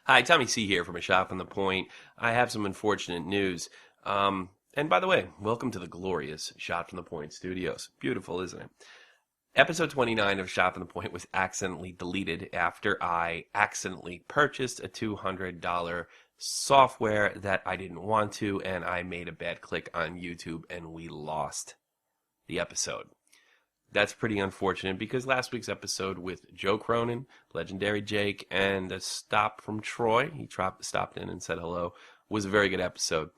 Hi, Tommy C here from A Shot from the Point. I have some unfortunate news. And by the way, welcome to the glorious Shot from the Point studios. Beautiful, isn't it? Episode 29 of Shot from the Point was accidentally deleted after I accidentally purchased a $200 software that I didn't want to, and I made a bad click on YouTube, and we lost the episode. That's pretty unfortunate because last week's episode with Joe Cronin, Legendary Jake, and a stop from Troy, he stopped in and said hello, was a very good episode.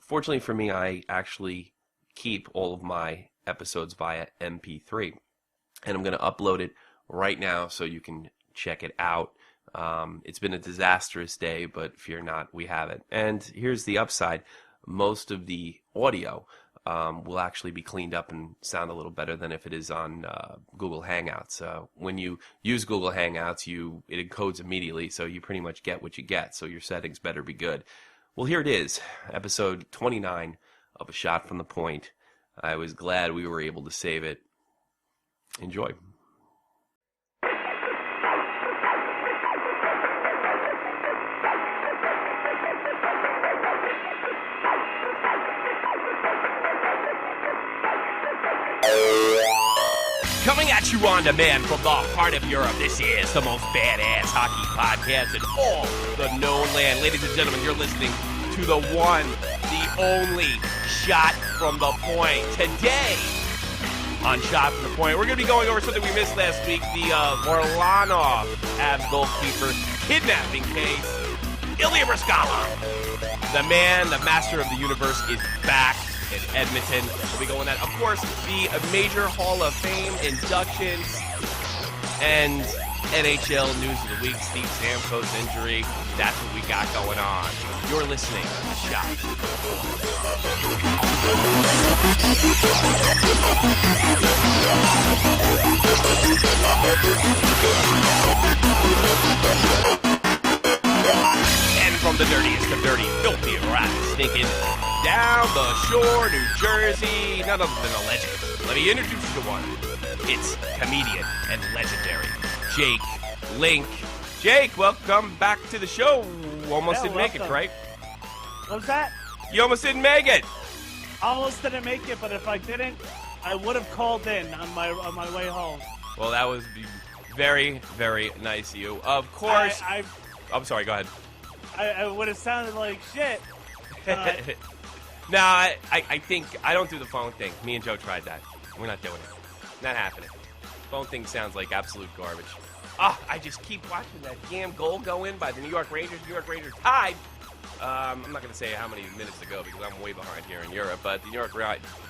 Fortunately for me, I actually keep all of my episodes via MP3, and I'm going to upload it right now so you can check it out. It's been a disastrous day, but fear not, we have it. And here's the upside. Most of the audio will actually be cleaned up and sound a little better than if it is on Google Hangouts. When you use Google Hangouts, it encodes immediately, so you pretty much get what you get, so your settings better be good. Well, here it is, episode 29 of A Shot from the Point. I was glad we were able to save it. Enjoy. Coming at you on demand from the heart of Europe, this is the most badass hockey podcast in all the known land. Ladies and gentlemen, you're listening to the one, the only Shot from the Point. Today on Shot from the Point, we're going to be going over something we missed last week, the Varlamov Avs goalkeeper kidnapping case. Ilya Bryzgalov, the man, the master of the universe, is back in Edmonton. We'll be going at, of course, the major Hall of Fame inductions and NHL news of the week. Steve Stamkos injury. That's what we got going on. You're listening to Shot. And from the dirtiest of dirty, filthy rats sneaking down the shore, New Jersey, none other than a legend. Let me introduce you to one. It's comedian and legendary Jake Link. Jake, welcome back to the show. Almost didn't make it, right? What was that? You almost didn't make it. Almost didn't make it, but if I didn't, I would have called in on my way home. Well, that was very, very nice of you. Of course. I'm sorry, go ahead. I would have sounded like shit. No, I think I don't do the phone thing. Me and Joe tried that. We're not doing it. Not happening. Phone thing sounds like absolute garbage. I just keep watching that damn goal go in by the New York Rangers. New York Rangers tied. I'm not going to say how many minutes ago because I'm way behind here in Europe, but the New York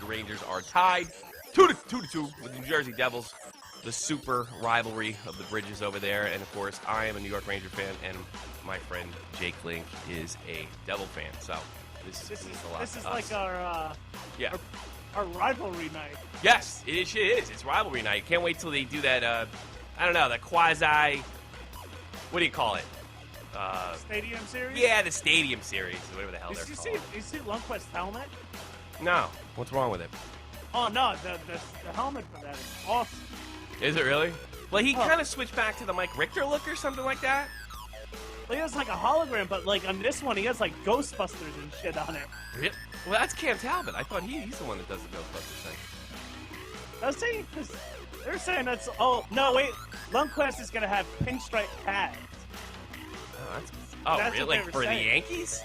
Rangers are tied 2-2 with the New Jersey Devils. The super rivalry of the bridges over there, and of course, I am a New York Ranger fan, and my friend Jake Link is a Devil fan. So this means a lot. This is to like us. our rivalry night. Yes, it is. It's rivalry night. Can't wait till they do that. I don't know, the quasi. What do you call it? Stadium series. Yeah, the Stadium series, whatever the hell they're called. Did you see Lundqvist's helmet? No. What's wrong with it? Oh no, the helmet for that is awesome. Is it really? Well, he kind of switched back to the Mike Richter look or something like that. Well, he has like a hologram, but like on this one, he has like Ghostbusters and shit on it. Really? Well, that's Cam Talbot. I thought he's the one that does the Ghostbusters thing. Does he? They're saying that's. Oh no, wait. Lundqvist is gonna have pinstripe pads. That's really? Like for the Yankees?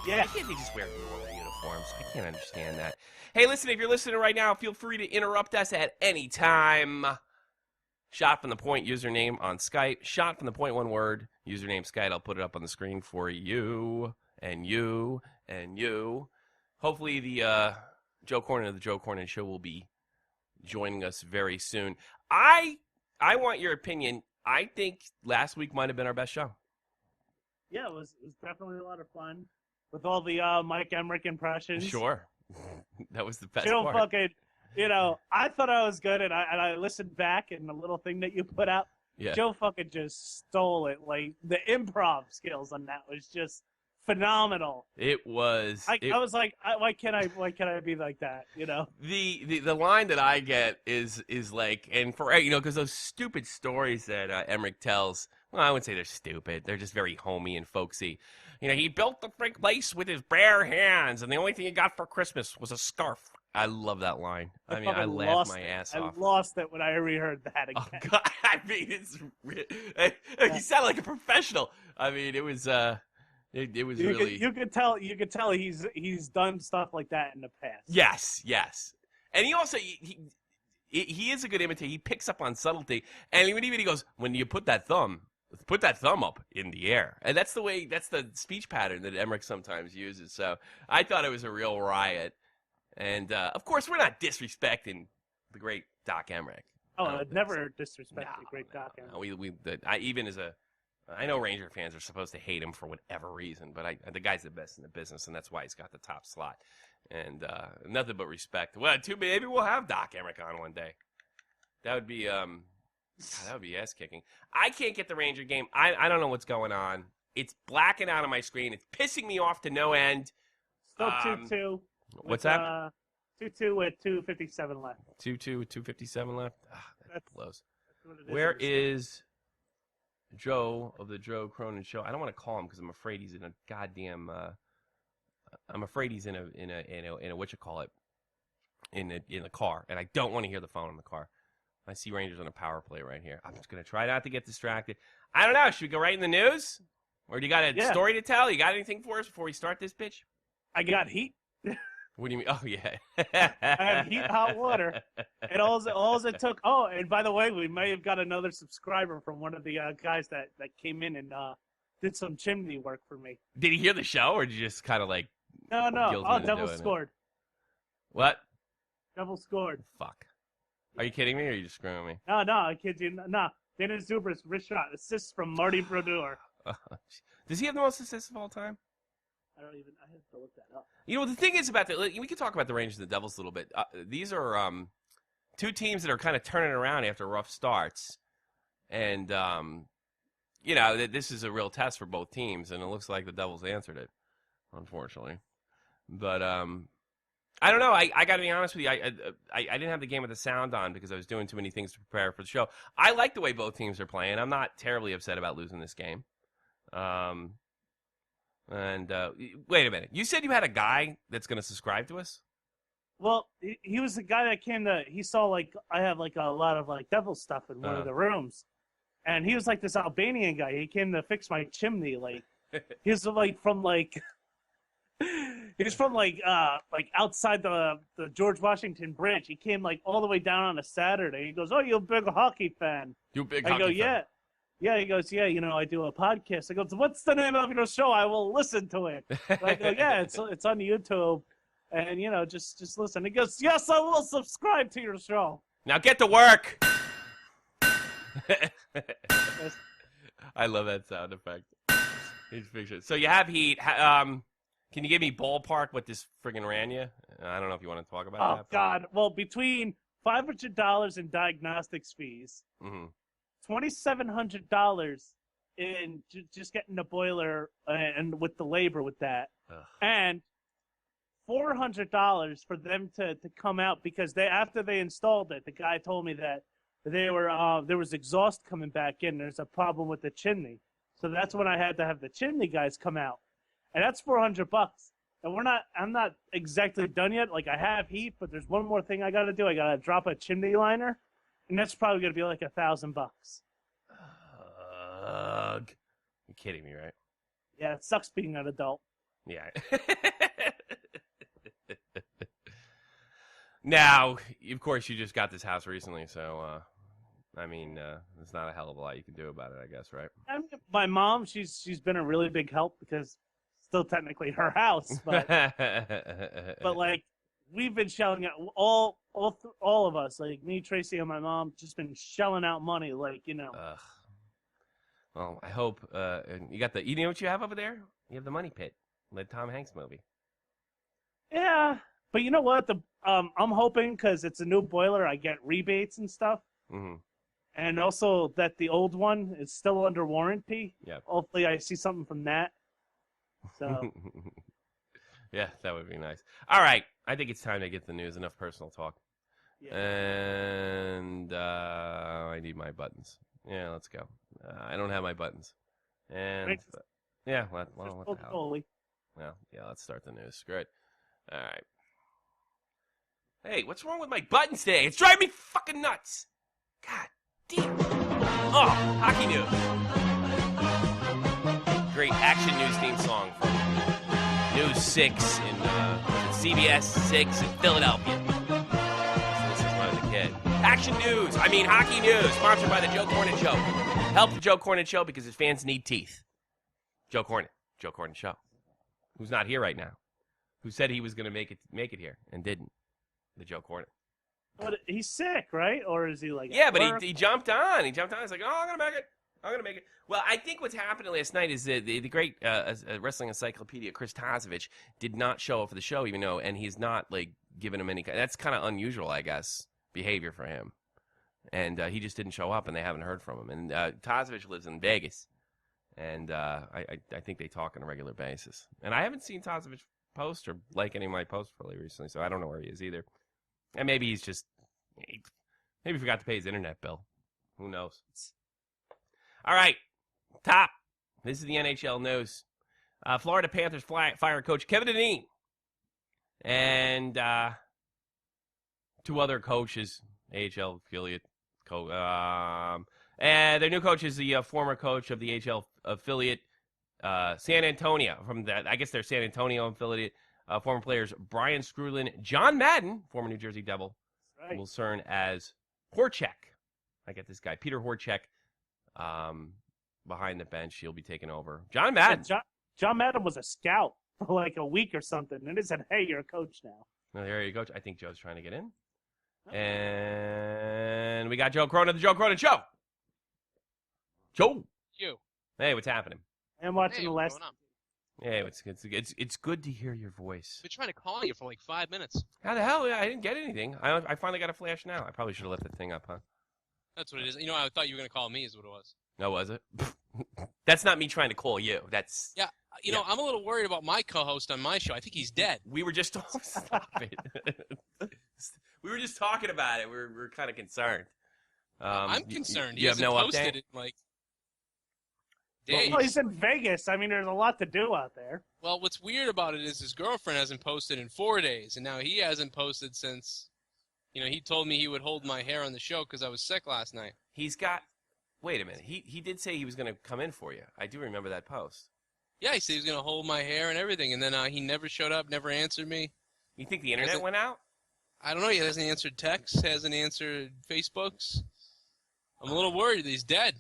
Yeah. Why can't they just wear normal uniforms? I can't understand that. Hey, listen, if you're listening right now, feel free to interrupt us at any time. Shot from the Point username on Skype. Shot from the Point, one word. Username Skype. I'll put it up on the screen for you and you and you. Hopefully the Joe Cornin of the Joe Cornin Show will be joining us very soon. I want your opinion. I think last week might have been our best show. Yeah, it was definitely a lot of fun with all the Mike Emmerich impressions. Sure. That was the best Joe part. fucking, I thought I was good, and I listened back, and the little thing that you put out, Yeah. Joe fucking just stole it. Like, the improv skills on that was just phenomenal. It was. I was like, why can't I be like that? You know. The line that I get is like, and for because those stupid stories that Emmerich tells. Well, I wouldn't say they're stupid. They're just very homey and folksy. He built the freak place with his bare hands, and the only thing he got for Christmas was a scarf. I love that line. I mean, I laughed my ass off. I lost it when I reheard that again. Oh, God. I mean, he sounded like a professional. I mean, it was it was really. You could tell he's done stuff like that in the past. Yes, and he also he is a good imitator. He picks up on subtlety, and even he goes, when you put that thumb up in the air. And that's the speech pattern that Emmerich sometimes uses. So I thought it was a real riot. And, of course, we're not disrespecting the great Doc Emmerich. Oh, I'd never disrespect the great Doc Emmerich. I know Ranger fans are supposed to hate him for whatever reason, but the guy's the best in the business, and that's why he's got the top slot. And nothing but respect. Well, maybe we'll have Doc Emmerich on one day. That would be ass kicking. I can't get the Ranger game. I don't know what's going on. It's blacking out on my screen. It's pissing me off to no end. Still 2-2. What's that? 2-2 with 2:57 left. 2-2 with 2:57 left. That blows. Where is Joe of the Joe Cronin Show? I don't want to call him because I'm afraid he's in a goddamn. I'm afraid he's in a what you call it, in the car, and I don't want to hear the phone in the car. I see Rangers on a power play right here. I'm just gonna try not to get distracted. I don't know. Should we go right in the news, or do you got a story to tell? You got anything for us before we start this bitch? I got heat. What do you mean? Oh, yeah. I have heat, hot water. And all it took. Oh, and by the way, we may have got another subscriber from one of the guys that came in and did some chimney work for me. Did he hear the show, or did you just kind of like. No. Oh, Devil scored. What? Devil scored. Fuck. Are you kidding me, or are you just screwing me? No, I kid you. No. Dennis Zuber's wrist shot. Assists from Marty Brodeur. Does he have the most assists of all time? I have to look that up. The thing is about we can talk about the Rangers and the Devils a little bit. These are two teams that are kind of turning around after rough starts. And, this is a real test for both teams, and it looks like the Devils answered it, unfortunately. But, I don't know. I got to be honest with you. I didn't have the game with the sound on because I was doing too many things to prepare for the show. I like the way both teams are playing. I'm not terribly upset about losing this game. And wait a minute. You said you had a guy that's going to subscribe to us? Well, he was the guy that came to. He saw I have a lot of Devil stuff in one of the rooms, and he was this Albanian guy. He came to fix my chimney. He was from he was from outside the George Washington Bridge. He came all the way down on a Saturday. He goes, "Oh, you're a big hockey fan." You a big hockey fan? Yeah. Yeah, he goes, yeah, I do a podcast. I go, what's the name of your show? I will listen to it. I go, yeah, it's on YouTube, and just listen. He goes, yes, I will subscribe to your show. Now get to work. I love that sound effect. So you have heat. Can you give me ballpark what this friggin' ran you? I don't know if you want to talk about that. Oh God! Well, between $500 in diagnostics fees. Mm-hmm. $2,700 in just getting the boiler and with the labor with that, and $400 for them to come out because after they installed it, the guy told me that there was exhaust coming back in. There's a problem with the chimney, so that's when I had to have the chimney guys come out, and that's $400. And I'm not exactly done yet. I have heat, but there's one more thing I got to do. I got to drop a chimney liner. And that's probably going to be $1,000. You're kidding me, right? Yeah, it sucks being an adult. Yeah. Now, of course, you just got this house recently, so, there's not a hell of a lot you can do about it, I guess, right? My mom, she's been a really big help because it's still technically her house, but, we've been shelling out all of us, me, Tracy, and my mom, just been shelling out money, Ugh. Well, I hope you got you know what you have over there? You have the money pit, the Tom Hanks movie. Yeah, but you know what? I'm hoping because it's a new boiler, I get rebates and stuff, and also that the old one is still under warranty. Yeah. Hopefully, I see something from that. So yeah, that would be nice. All right, I think it's time to get the news. Enough personal talk. yeah. And I need my buttons. Yeah, let's go. I don't have my buttons. And yeah, well, what the hell? Well, yeah, let's start the news. Great. All right. Hey, what's wrong with my buttons today? It's driving me fucking nuts. God damn. Oh, hockey news. Great action news theme song from News 6 in CBS 6 in Philadelphia. This is when I was a kid. Action news. I mean hockey news. Sponsored by the Joe Cornin Show. Help the Joe Cornin Show because his fans need teeth. Joe Cornin. Joe Cornin Show. Who's not here right now. Who said he was going to make it here and didn't. The Joe Cornin. But he's sick, right? Or is he like? Yeah, but he jumped on. He jumped on. He's like, oh, I'm gonna make it. Well, I think what's happening last night is that the great wrestling encyclopedia Chris Tazovich did not show up for the show, even though, and he's not like giving him any. That's kind of unusual, I guess, behavior for him. And he just didn't show up, and they haven't heard from him. And Tazovich lives in Vegas, and I think they talk on a regular basis. And I haven't seen Tazovich post or like any of my posts really recently, so I don't know where he is either. And maybe he's just, maybe he forgot to pay his internet bill. Who knows? All right, top. This is the NHL news. Florida Panthers fire coach Kevin Dineen and two other coaches, AHL affiliate. And their new coach is the former coach of the AHL affiliate, San Antonio. From that, I guess they're San Antonio affiliate. Former players Brian Skrulin, John Madden, former New Jersey Devil, Right. will serve as Horchek. I get this guy, Peter Horchek, behind the bench. He'll be taking over. John Madden. John Madden was a scout for like a week or something, and it said, "Hey, you're a coach now." Well, there you go. I think Joe's trying to get in. And we got Joe Cronin, the Joe Cronin Show. Joe. You. Hey, what's happening? I'm watching Hey, the what's last. going on? Hey, it's good to hear your voice. I've been trying to call you for like 5 minutes. How the hell? I didn't get anything. I finally got a flash now. I probably should have left the thing up, huh? That's what it is. You know, I thought you were going to call me is what it was. No, was it? That's not me trying to call you. That's Yeah. You know, I'm a little worried about my co-host on my show. I think he's dead. We were just stop it. We were just talking about it. We're kind of concerned. I'm concerned. You have no posted update? it in, like, days. Well, he's in Vegas. I mean, there's a lot to do out there. Well, what's weird about it is his girlfriend hasn't posted in 4 days, and now he hasn't posted since, you know, he told me he would hold my hair on the show because I was sick last night. He's got. Wait a minute. He did say he was going to come in for you. I do remember that post. Yeah, he said he was going to hold my hair and everything, and then he never showed up, never answered me. You think the internet went out? I don't know. He hasn't answered texts, hasn't answered Facebooks. I'm a little worried that he's dead.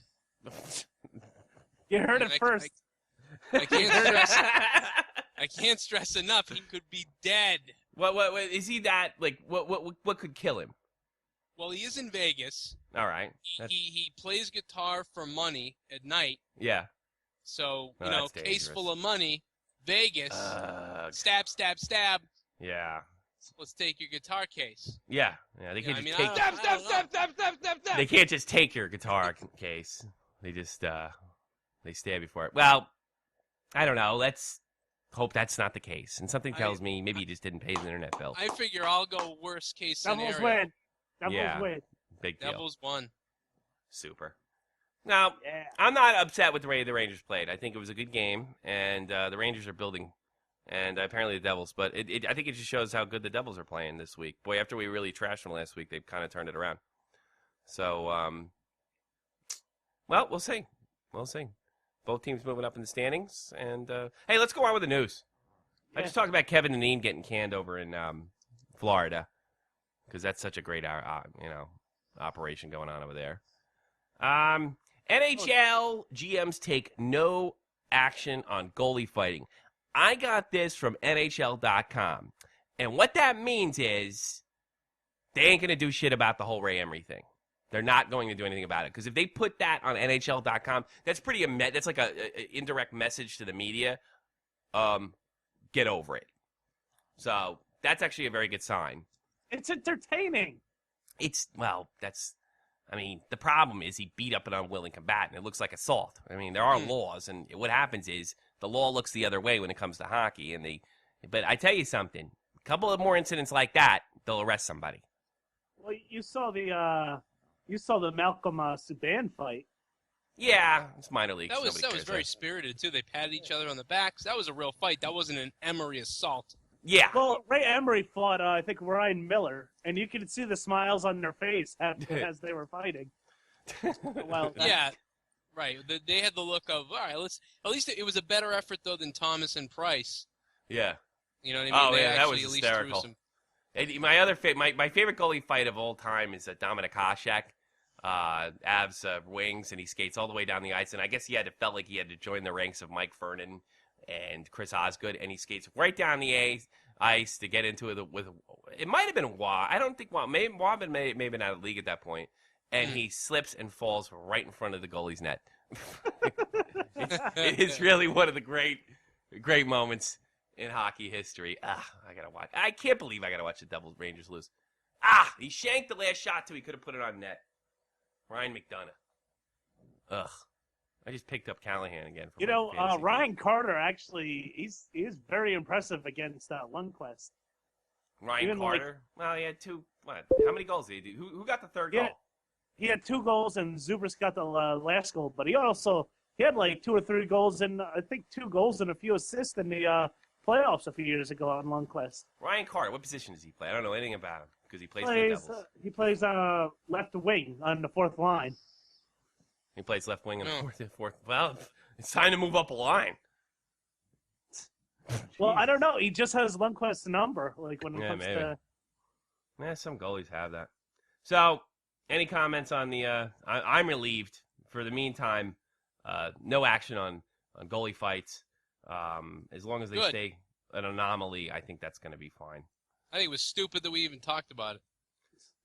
You heard it first. I can't stress enough. He could be dead. What is he that like? What could kill him? Well, he is in Vegas. All right. He plays guitar for money at night. Yeah. So Oh, you know, that's case dangerous. full of money, Vegas. Stab, stab, stab. Yeah. Let's take your guitar case. Yeah. They can't just take. Stab. They can't just take your guitar case. They just they stab you for it. Well, I don't know. Let's hope that's not the case. And something tells me maybe he just didn't pay his internet bill. I figure I'll go worst case scenario. Devils win. Devils Yeah. win. Big deal. Devils won. Super. Now, Yeah. I'm not upset with the way the Rangers played. I think it was a good game, and the Rangers are building, and apparently the Devils. But I think it just shows how good the Devils are playing this week. Boy, after we really trashed them last week, they've kind of turned it around. So, well, we'll see. We'll see. Both teams moving up in the standings. And, hey, let's go on with the news. I just talked about Kevin Dineen getting canned over in Florida because that's such a great, operation going on over there. NHL GMs take no action on goalie fighting. I got this from NHL.com. And what that means is they ain't going to do shit about the whole Ray Emery thing. They're not going to do anything about it. Because if they put that on NHL.com, that's that's like a indirect message to the media. Get over it. So that's actually a very good sign. It's entertaining. The problem is he beat up an unwilling combatant. It looks like assault. I mean, there are laws, and what happens is the law looks the other way when it comes to hockey. But I tell you something, a couple of more incidents like that, they'll arrest somebody. Well, you saw the Malcolm Subban fight. Yeah, it's minor leagues. That was very spirited too. They patted each other on the backs. That was a real fight. That wasn't an Emery assault. Yeah. Well, Ray Emery fought, I think, Ryan Miller, and you could see the smiles on their face as they were fighting. Well, yeah, right. They had the look of, all right, at least it was a better effort, though, than Thomas and Price. Yeah. You know what I mean? Oh, yeah, that was hysterical. My favorite goalie fight of all time is Dominik Hasek. Avs wings, and he skates all the way down the ice, and I guess felt like he had to join the ranks of Mike Vernon and Chris Osgood, and he skates right down the ice to get into it with, it might have been Waugh. I don't think Waugh, may have been out of the league at that point, and he slips and falls right in front of the goalie's net. It is really one of the great moments in hockey history. I gotta watch. I can't believe I gotta watch the Devils Rangers lose. He shanked the last shot too. He could have put it on net. Ryan McDonough. Ugh. I just picked up Callahan again. Ryan Carter actually, he's very impressive against Lundqvist. Ryan Carter? Well, he had two. What? How many goals did he do? Who got the third goal? He had 2 goals, and Zubris got the last goal. But he had like 2 or 3 goals, and I think 2 goals and a few assists in the playoffs a few years ago on Lundqvist. Ryan Carter, what position does he play? I don't know anything about him because he plays for the Devils. He plays left wing on the 4th line. He plays left wing on the fourth. Well, it's time to move up a line. Well, I don't know. He just has Lundqvist's number. Like when it comes to. Yeah, some goalies have that. So, any comments on the? I'm relieved. For the meantime, no action on goalie fights. As long as they stay an anomaly, I think that's going to be fine. I think it was stupid that we even talked about it.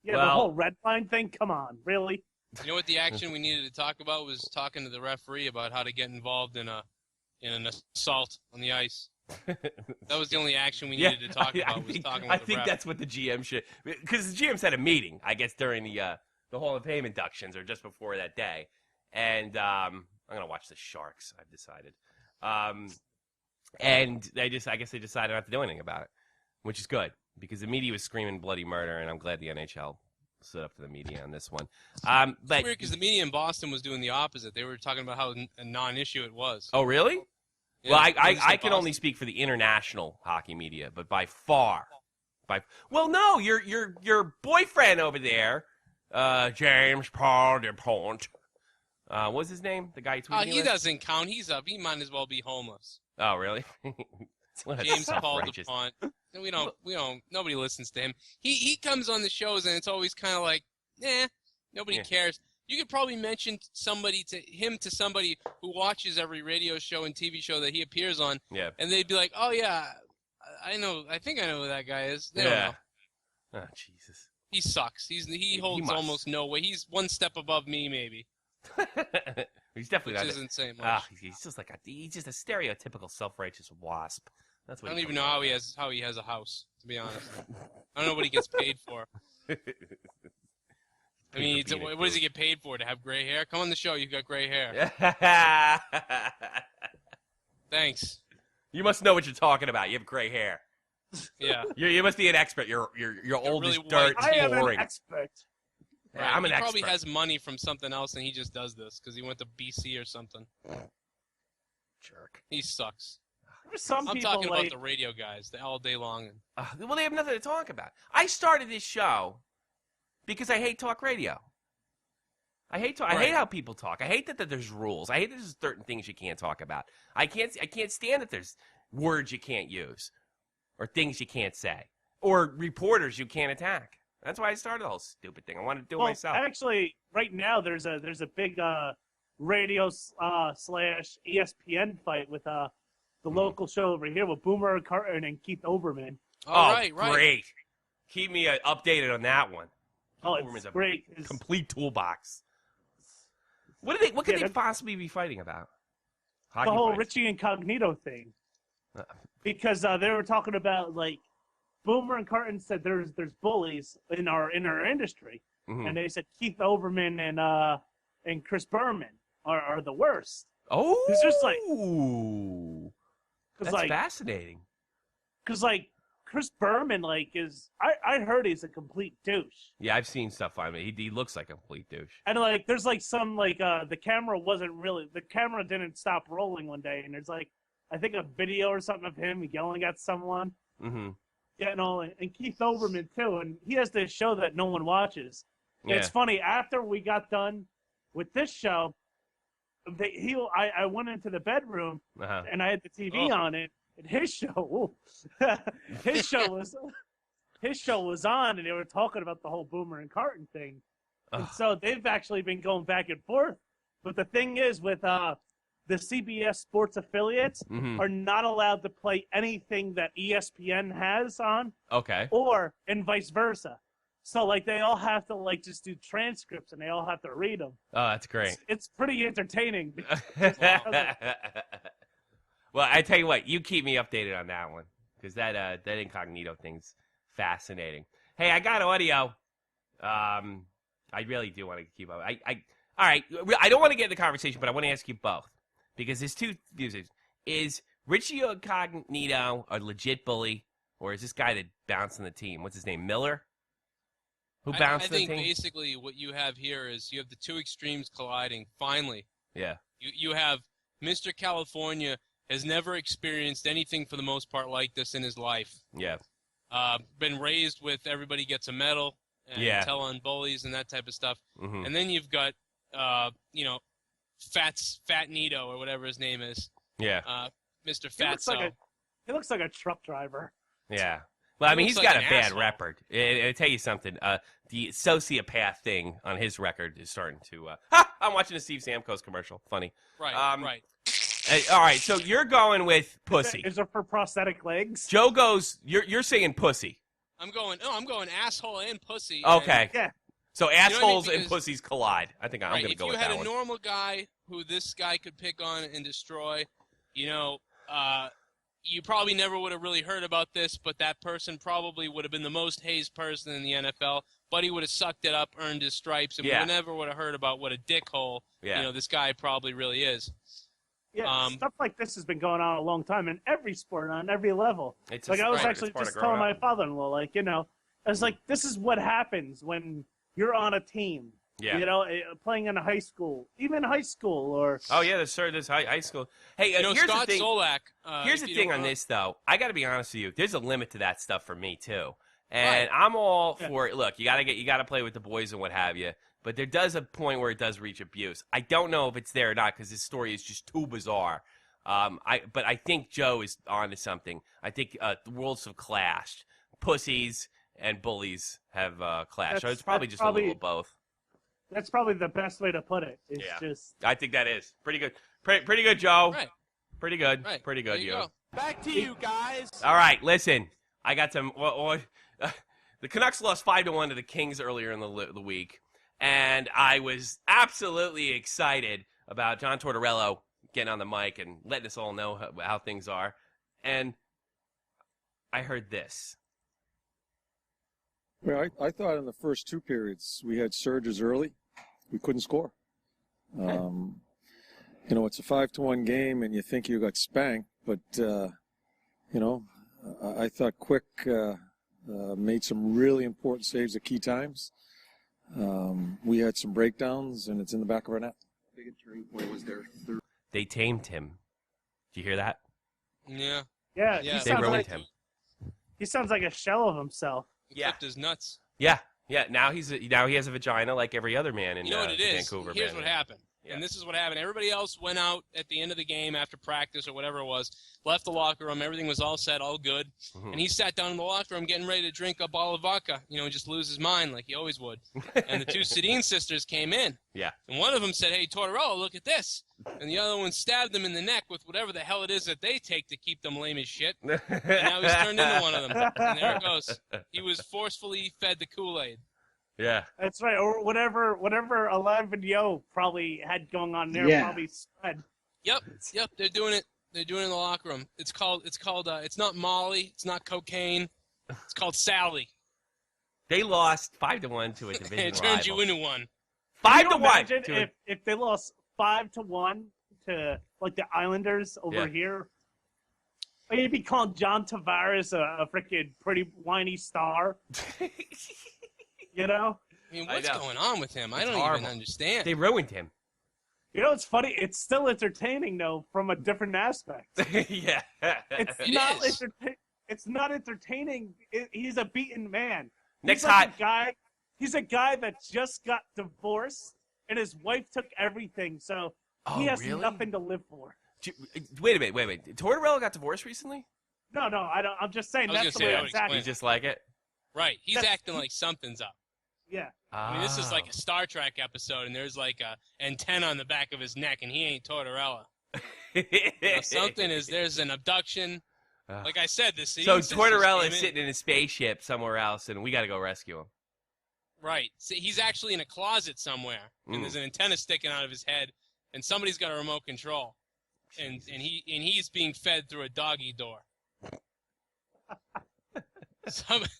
Yeah, the whole red line thing. Come on, really? You know what the action we needed to talk about was talking to the referee about how to get involved in an assault on the ice. That was the only action we needed to talk about. I think that's what the GM should, because the GM's had a meeting, I guess, during the Hall of Fame inductions or just before that day, and I'm gonna watch the Sharks. I've decided, and I guess they decided not to do anything about it, which is good because the media was screaming bloody murder, and I'm glad the NHL stood up to the media on this one. But it's weird because the media in Boston was doing the opposite. They were talking about how a non-issue it was. Oh, really? Yeah, well, I can only speak for the international hockey media, but by far, no, your boyfriend over there, James Paul DePont. What's his name? The guy tweeting. He doesn't count. He's up. He might as well be homeless. Oh, really? James Paul DePont. We don't. Nobody listens to him. He comes on the shows and it's always kind of like, nobody cares. You could probably mention somebody to somebody who watches every radio show and TV show that he appears on. Yeah. And they'd be like, oh yeah, I know. I think I know who that guy is. They don't know. Oh Jesus. He sucks. He holds almost no weight. He's one step above me, maybe. He's definitely not. Which isn't saying much. He's just he's just a stereotypical self-righteous wasp. That's what I don't even know how he has a house, to be honest. I don't know what he gets paid for. I mean, what does he get paid for? To have gray hair? Come on the show. You've got gray hair. Thanks. You must know what you're talking about. You have gray hair. Yeah. You must be an expert. You're old as dirt. I am an expert. Right. I'm an expert. He probably has money from something else, and he just does this because he went to BC or something. Jerk. He sucks. I'm talking about the radio guys, all day long. Well, they have nothing to talk about. I started this show because I hate talk radio. I hate how people talk. I hate that there's rules. I hate that there's certain things you can't talk about. I can't stand that there's words you can't use or things you can't say or reporters you can't attack. That's why I started the whole stupid thing. I wanted to do it myself. Actually, right now there's a big radio / ESPN fight with the local show over here with Boomer Carton and Keith Olbermann. Right. Great. Keep me updated on that one. Oh, it's great. Complete toolbox. What could they possibly be fighting about? The whole Richie Incognito thing. Because they were talking about, like, Boomer and Carton said there's bullies in our industry. Mm-hmm. And they said Keith Olbermann and Chris Berman are the worst. Oh, It's just like, that's fascinating. Because like Chris Berman, like I heard he's a complete douche. Yeah, I've seen stuff on him. He looks like a complete douche. And like, there's like some like the camera didn't stop rolling one day, and there's like I think a video or something of him yelling at someone. Mm-hmm. Yeah, no, and Keith Olbermann too, and he has this show that no one watches. Yeah. It's funny. After we got done with this show, I went into the bedroom and I had the TV on it, and his show, his show was on, and they were talking about the whole Boomer and Carton thing, and so they've actually been going back and forth. But the thing is, with the CBS Sports affiliates are not allowed to play anything that ESPN has on. Okay. And vice versa. So, like, they all have to, like, just do transcripts, and they all have to read them. Oh, that's great. It's pretty entertaining. Well, I tell you what, you keep me updated on that one, because that incognito thing's fascinating. Hey, I got audio. I really do want to keep up. All right, I don't want to get in the conversation, but I want to ask you both, because there's two views. Is Richie Incognito a legit bully, or is this guy that bounced on the team? What's his name, Miller? Who bounced the team? I think basically what you have here is you have the two extremes colliding, finally. Yeah. You have Mr. California has never experienced anything for the most part like this in his life. Yeah. Been raised with everybody gets a medal and tell on bullies and that type of stuff. Mm-hmm. And then you've got, Fat Nito or whatever his name is. Yeah. Mr. Fatso. He looks like a truck driver. Yeah. Well, I mean, he's got a bad asshole. record. I'll tell you something. The sociopath thing on his record is starting to... I'm watching a Steve Samkos commercial. Funny. Right, right. All right, so you're going with pussy. Is it for prosthetic legs? Joe goes... You're saying pussy. I'm going asshole and pussy. Okay. And, yeah. So assholes and pussies collide. I think I'm going to go with that one. If you had a normal guy who this guy could pick on and destroy, you probably never would have really heard about this, but that person probably would have been the most hazed person in the NFL. But he would have sucked it up, earned his stripes, and we never would have heard about what a dickhole this guy probably really is. Yeah, stuff like this has been going on a long time in every sport, on every level. I was actually just telling my father-in-law, I was like, this is what happens when you're on a team. Yeah. Playing in a high school, even high school, or... Oh, yeah, there's high school. Hey, here's Scott the thing. Solak. Here's the thing on this, though. I got to be honest with you. There's a limit to that stuff for me, too. And I'm all for it. Look, you got to play with the boys and what have you. But there does a point where it does reach abuse. I don't know if it's there or not because this story is just too bizarre. But I think Joe is onto something. I think the worlds have clashed. Pussies and bullies have clashed. So it's probably just a little of both. That's probably the best way to put it. I think that is pretty good. Pretty good, Joe. Right. Pretty good. Right. Pretty good, you. Back to you guys. All right, listen. I got some. The Canucks lost 5-1 to the Kings earlier in the week, and I was absolutely excited about John Tortorella getting on the mic and letting us all know how things are. And I heard this. Well, I thought in the first two periods we had surges early. We couldn't score. It's a 5-1 game, and you think you got spanked, but I thought Quick made some really important saves at key times. We had some breakdowns, and it's in the back of our net. Big turning point was their third. They tamed him. Did you hear that? Yeah. Yeah. They ruined him. He sounds like a shell of himself. He flipped his nuts. Yeah. Now he has a vagina like every other man in what it is? Vancouver. Here's what happened. Yeah. And this is what happened. Everybody else went out at the end of the game after practice or whatever it was, left the locker room. Everything was all set, all good. Mm-hmm. And he sat down in the locker room getting ready to drink a bottle of vodka, just lose his mind like he always would. And the two Sedin sisters came in. Yeah. And one of them said, "Hey, Tortorella, look at this." And the other one stabbed him in the neck with whatever the hell it is that they take to keep them lame as shit. And now he's turned into one of them. And there it goes. He was forcefully fed the Kool-Aid. Yeah, that's right. Or whatever Alive and Yo probably had going on there probably spread. Yep. They're doing it. They're doing it in the locker room. It's called. It's not Molly. It's not cocaine. It's called Sally. They lost 5-1 to a division rival. It turned you into one. 5-1. If they lost 5-1 to like the Islanders over Yeah. here. He'd be calling John Tavares a freaking pretty whiny star. You know? I mean, what's going on with him? I don't even understand. They ruined him. You know, it's funny. It's still entertaining, though, from a different aspect. Yeah. It's not entertaining. He's a beaten man. Next guy. He's a guy that just got divorced, and his wife took everything, so he has nothing to live for. Wait a minute. Tortorella got divorced recently? No, I don't. I'm just saying that's the way it's acting. You just like it? Right. He's acting like something's up. Yeah. I mean, this is like a Star Trek episode, and there's like a antenna on the back of his neck, and he ain't Tortorella. There's an abduction. Like I said, this. So Tortorella is sitting in a spaceship somewhere else, and we got to go rescue him. Right. So he's actually in a closet somewhere, and there's an antenna sticking out of his head, and somebody's got a remote control, and he's being fed through a doggy door. Somebody.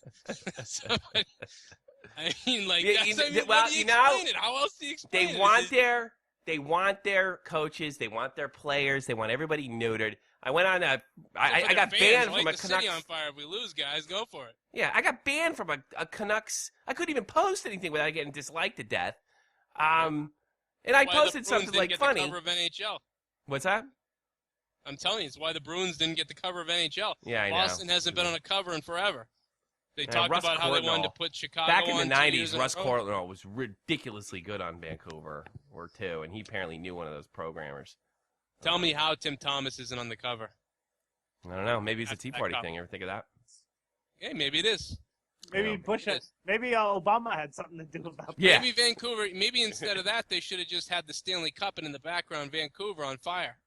I mean, like, how else do you explain it? They want their coaches, they want their players, they want everybody neutered. I went on I got banned from a Canucks. City on fire if we lose, guys. Go for it. Yeah, I got banned from a Canucks. I couldn't even post anything without getting disliked to death. And I posted something like funny. The cover of NHL. What's that? I'm telling you, it's why the Bruins didn't get the cover of NHL. Yeah, I know. Boston hasn't been on a cover in forever. They talked about how they wanted to put Chicago back in on the 90s. 2 Russ Cornin was ridiculously good on Vancouver or two, and he apparently knew one of those programmers. Tell me how Tim Thomas isn't on the cover. I don't know. Maybe it's a Tea Party thing. Ever think of that? Yeah, maybe it is. Maybe Bush had, maybe Obama had something to do about that. Yeah. Maybe Vancouver. Maybe instead of that, they should have just had the Stanley Cup and in the background Vancouver on fire.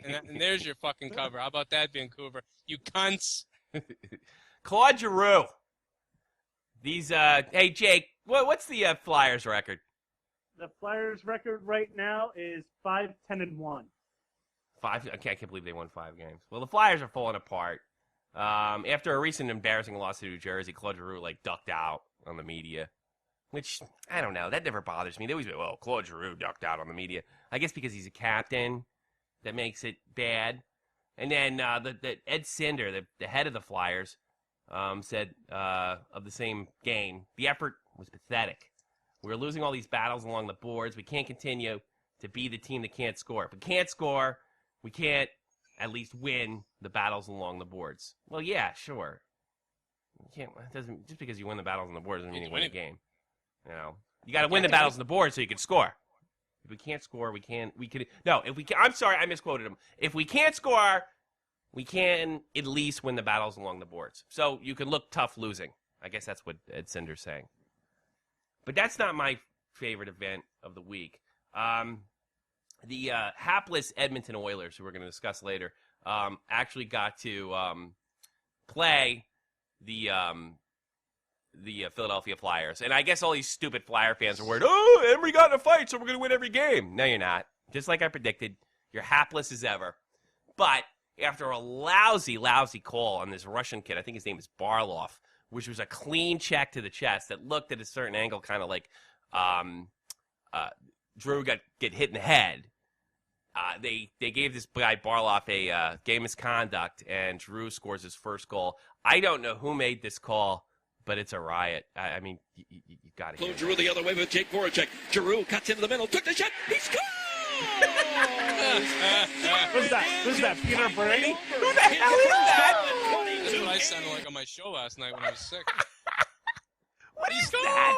and there's your fucking cover. How about that, Vancouver? You cunts. Claude Giroux. These hey Jake, what's the Flyers record? The Flyers record right now is 5-10-1. I can't believe they won 5 games. Well, the Flyers are falling apart. After a recent embarrassing loss to New Jersey, Claude Giroux ducked out on the media, which I don't know. That never bothers me. They always go, "Well, Claude Giroux ducked out on the media." I guess because he's a captain, that makes it bad. And then the Ed Sinder, the head of the Flyers, said of the same game, the effort was pathetic. We're losing all these battles along the boards. We can't continue to be the team that can't score. If we can't score, we can't at least win the battles along the boards. Well, yeah, sure. You can't. It doesn't just because you win the battles on the board doesn't mean you win a game. You know, you got to win the battles on the board so you can score. If we can't score, we can. No, if we can, I'm sorry, I misquoted him. If we can't score, we can at least win the battles along the boards. So you can look tough losing. I guess that's what Ed Sinder's saying. But that's not my favorite event of the week. The hapless Edmonton Oilers, who we're going to discuss later, actually got to play the Philadelphia Flyers. And I guess all these stupid Flyer fans are worried, oh, Emery got in a fight, so we're going to win every game. No, you're not. Just like I predicted, you're hapless as ever. But after a lousy call on this Russian kid, I think his name is Barlov, which was a clean check to the chest that looked at a certain angle kind of like Drew get hit in the head. They gave this guy Barlov a game misconduct, and Drew scores his first goal. I don't know who made this call, but it's a riot. I mean, you got to hear Giroux the other way with Jake Voracek. Giroux cuts into the middle, took the shot, he scores! Who's that? Peter Brady? Who the hell is that? That's what I sounded like on my show last night when I was sick. What is that?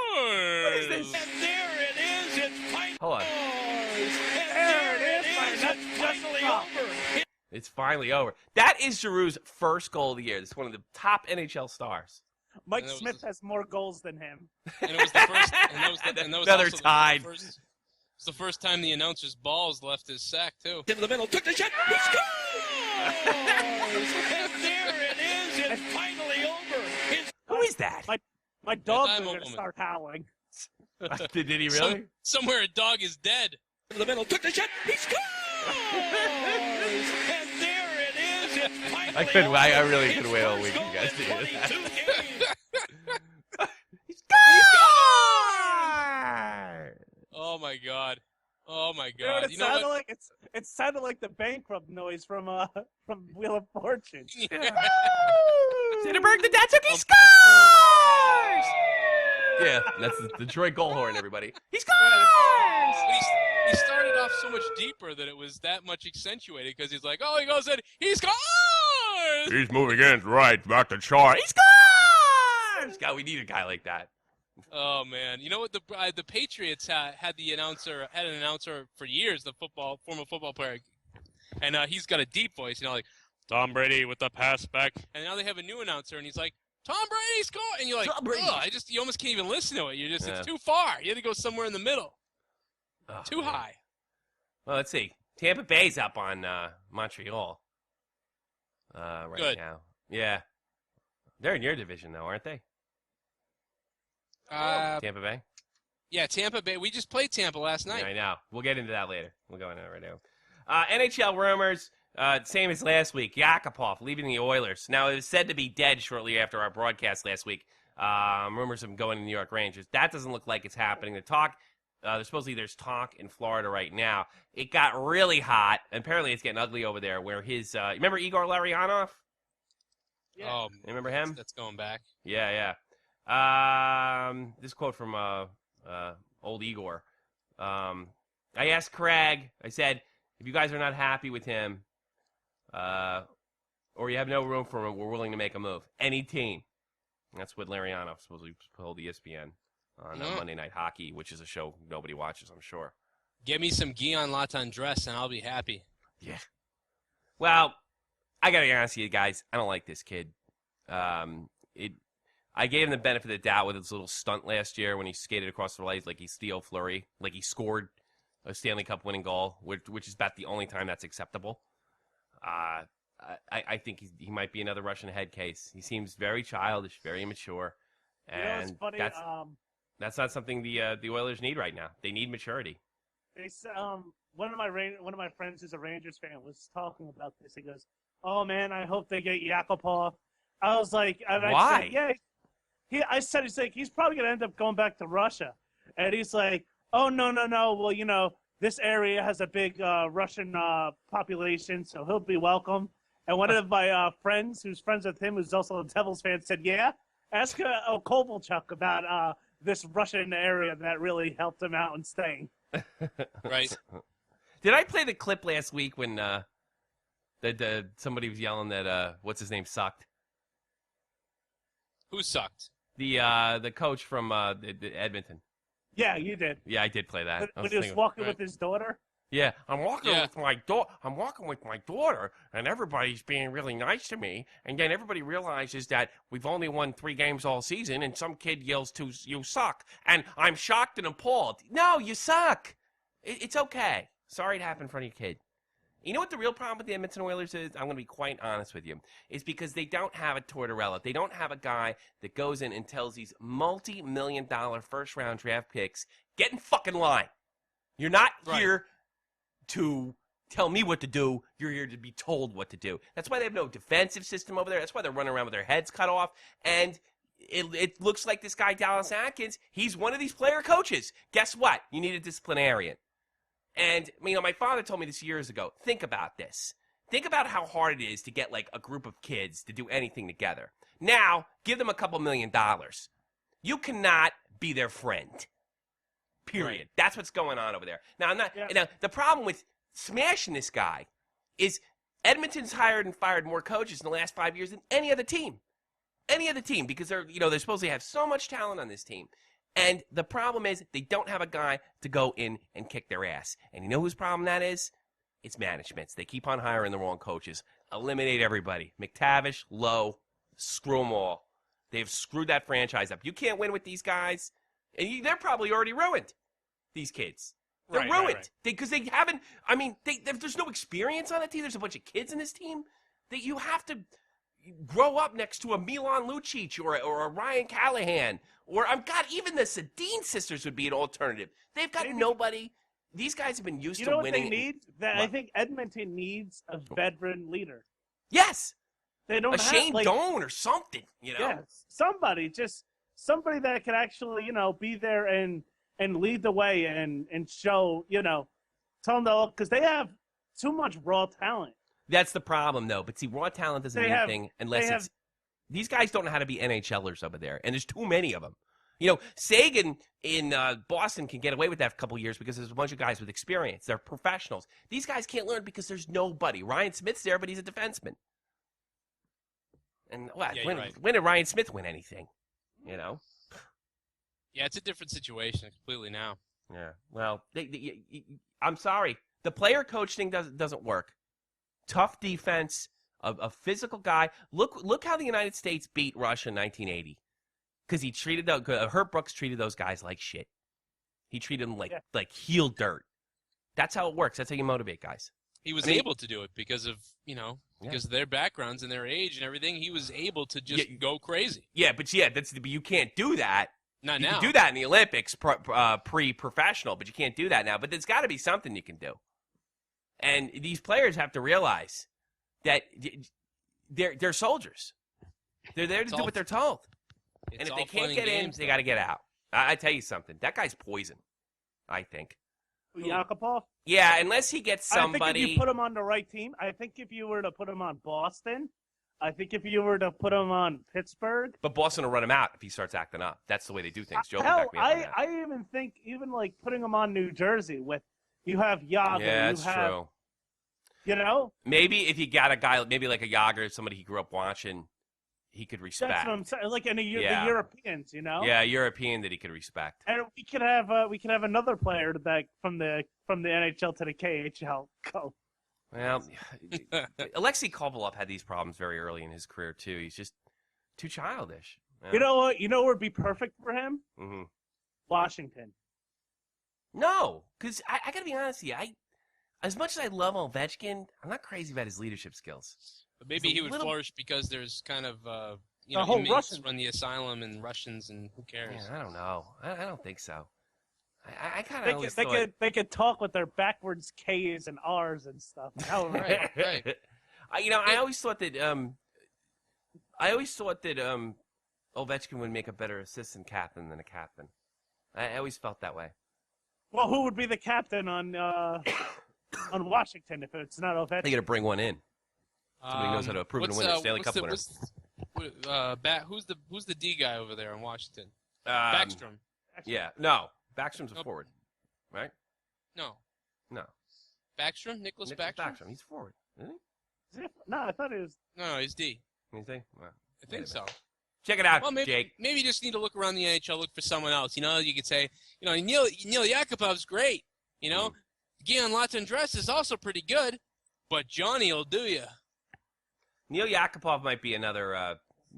What is this? And there it is, it's finally Hold on. There it is, it's finally over. It's finally over. That is Giroux's first goal of the year. This is one of the top NHL stars. Mike Smith has more goals than him. And it was the first. And that was Another also tied. It's the first time the announcer's balls left his sack too. Into the middle, took the shot, he scores! And there it is, it's finally over. Who is that? My dogs are going to start howling. Did he really? Somewhere a dog is dead. In the middle, took the shot, he scores! And there it is, it's finally over. I really could wait all week you guys to hear that. Oh my God. Oh my You know what God! it sounded like? It sounded like the bankrupt noise from Wheel of Fortune. Sitterberg the Datsuki scores! Yeah, that's the Detroit goal horn, everybody. He scores! He started off so much deeper that it was that much accentuated because he's like, oh, he goes in, he scores! He's moving in right back to Char. He scores! God, we need a guy like that. Oh man, you know what? The Patriots had an announcer for years, the former football player, and he's got a deep voice, like Tom Brady with the pass back, and now they have a new announcer, and he's like, Tom Brady score, and you're like, you almost can't even listen to it. It's too far. You had to go somewhere in the middle. Too high. Well, let's see. Tampa Bay's up on Montreal now. Yeah, they're in your division though, aren't they? Tampa Bay? Yeah, Tampa Bay. We just played Tampa last night. Yeah, I know. We'll get into that later. We'll go into that right now. NHL rumors, same as last week. Yakupov leaving the Oilers. Now, it was said to be dead shortly after our broadcast last week. Rumors of him going to New York Rangers. That doesn't look like it's happening. There's talk in Florida right now. It got really hot. And apparently it's getting ugly over there where his, remember Igor Larionov? Yeah. Oh, you remember him? That's going back. Yeah. This quote from old Igor. I asked Craig, I said, if you guys are not happy with him, or you have no room for him, we're willing to make a move. Any team. That's what Larionov supposedly told ESPN on Monday Night Hockey, which is a show nobody watches, I'm sure. Get me some Guillaume Latin dress, and I'll be happy. Yeah. Well, I got to be honest with you guys. I don't like this kid. I gave him the benefit of the doubt with his little stunt last year when he skated across the lights like he's Theo Fleury, like he scored a Stanley Cup winning goal, which is about the only time that's acceptable. I think he might be another Russian head case. He seems very childish, very immature, and funny? That's not something the Oilers need right now. They need maturity. They one of my friends who's a Rangers fan was talking about this. He goes, "Oh man, I hope they get Yakupov." I was like, "Why?" I said, he's probably going to end up going back to Russia. And he's like, oh, no. Well, this area has a big Russian population, so he'll be welcome. And one of my friends who's friends with him, who's also a Devils fan, said, yeah, ask Kovalchuk about this Russian area that really helped him out in staying. Right. Did I play the clip last week when somebody was yelling that, what's his name, sucked? Who sucked? The coach from Edmonton. Yeah, you did. Yeah, I did play that. When he was walking with his daughter? Yeah, I'm walking with my daughter, and everybody's being really nice to me. And then everybody realizes that we've only won 3 games all season, and some kid yells you suck. And I'm shocked and appalled. No, you suck. It's okay. Sorry it happened in front of your kid. You know what the real problem with the Edmonton Oilers is? I'm going to be quite honest with you. Is because they don't have a Tortorella. They don't have a guy that goes in and tells these multi-million-dollar first-round draft picks, get in fucking line. You're not here to tell me what to do. You're here to be told what to do. That's why they have no defensive system over there. That's why they're running around with their heads cut off. And it looks like this guy, Dallas Atkins, he's one of these player coaches. Guess what? You need a disciplinarian. And, my father told me this years ago. Think about this. Think about how hard it is to get, a group of kids to do anything together. Now, give them a couple $1 million. You cannot be their friend. Period. Right. That's what's going on over there. Now, Now, the problem with smashing this guy is Edmonton's hired and fired more coaches in the last 5 years than any other team. Any other team, because they're supposed to have so much talent on this team. And the problem is they don't have a guy to go in and kick their ass. And you know whose problem that is? It's managements. They keep on hiring the wrong coaches. Eliminate everybody. McTavish, Lowe, screw them all. They've screwed that franchise up. You can't win with these guys. And they're probably already ruined, these kids. They're ruined. Because they haven't, there's no experience on the team. There's a bunch of kids in this team. You have to grow up next to a Milan Lucic or a Ryan Callahan. Or, even the Sedin sisters would be an alternative. They've got nobody. These guys have been used to winning. You know what they need? I think Edmonton needs a veteran leader. Yes. They don't have Shane Doan or something, Yeah, somebody that can actually, be there and lead the way and show, Tell them to, because they have too much raw talent. That's the problem, though. But see, raw talent doesn't mean anything unless it's. These guys don't know how to be NHLers over there, and there's too many of them. You know, Sagan in Boston can get away with that for a couple of years because there's a bunch of guys with experience. They're professionals. These guys can't learn because there's nobody. Ryan Smith's there, but he's a defenseman. And when did Ryan Smith win anything? You know? Yeah, it's a different situation completely now. Yeah. Well, I'm sorry. The player-coach thing doesn't work. Tough defense, a physical guy. Look how the United States beat Russia in 1980. Because he treated Herb Brooks treated those guys like shit. He treated them like heel dirt. That's how it works. That's how you motivate guys. He was able to do it because of because of their backgrounds and their age and everything. He was able to just go crazy. Yeah, but you can't do that. Not you now. You can do that in the Olympics pre-professional, but you can't do that now. But there's got to be something you can do. And these players have to realize that they're soldiers. They're there to do what they're told. And if they can't get in, they got to get out. I tell you something. That guy's poison, I think. Yakupov? Yeah, unless he gets somebody. I think if you put him on the right team, I think if you were to put him on Boston, I think if you were to put him on Pittsburgh. But Boston will run him out if he starts acting up. That's the way they do things. Joe, hell, I even think like putting him on New Jersey with you have Yager. Yeah, that's true. You know? Maybe if you got a guy, maybe like a Yager, somebody he grew up watching, he could respect. That's what I'm saying. Like the Europeans, you know? Yeah, European that he could respect. And we could have another player that from the NHL to the KHL go. Well, Alexei Kovalov had these problems very early in his career too. He's just too childish. Yeah. You know what? You know what would be perfect for him? Mm-hmm. Washington. No, because I got to be honest with you. As much as I love Ovechkin, I'm not crazy about his leadership skills. But maybe he would flourish because there's kind of whole inmates Russian run the asylum and Russians and who cares? Yeah, I don't know. I don't think so. I kind of always thought they could talk with their backwards K's and R's and stuff. Oh, right. I always thought that Ovechkin would make a better assistant captain than a captain. I always felt that way. Well, who would be the captain on Washington if it's not Ovechkin? They got to bring one in. Somebody knows how to approve and win a Stanley Cup winner. Who's the D guy over there in Washington? Backstrom. Yeah, no. Backstrom's a forward, right? No. Backstrom? Nicholas Backstrom? He's forward, isn't he? No, I thought he was. No, he's D. You think? Well, I think so. Check it out, Jake. Maybe you just need to look around the NHL, look for someone else. You could say, Neil Yakupov's great. Guillaume Latendresse is also pretty good, but Johnny will do you. Neil Yakupov might be another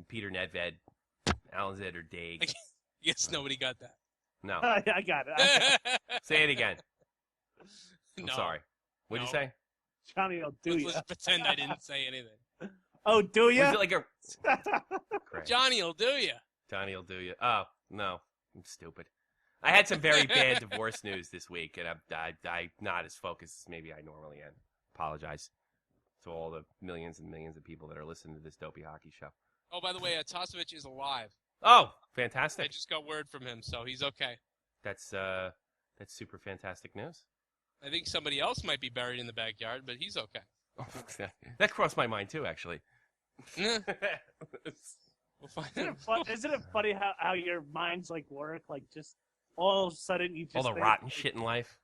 Peter Nedved, Alzed, or Daig. Yes, nobody got that. No. I got it. Say it again. No. I'm sorry. What'd you say? Johnny will do you. Let's pretend I didn't say anything. Oh, do you? Was it like a... Johnny will do you. Johnny will do you. Oh, no. I'm stupid. I had some very bad divorce news this week, and I'm not as focused as maybe I normally am. Apologize to all the millions and millions of people that are listening to this dopey hockey show. Oh, by the way, Tosevich is alive. Oh, fantastic. I just got word from him, so he's okay. That's super fantastic news. I think somebody else might be buried in the backyard, but he's okay. That crossed my mind, too, actually. We'll find Isn't it funny how your minds work? Just all of a sudden you just all the rotten shit in life.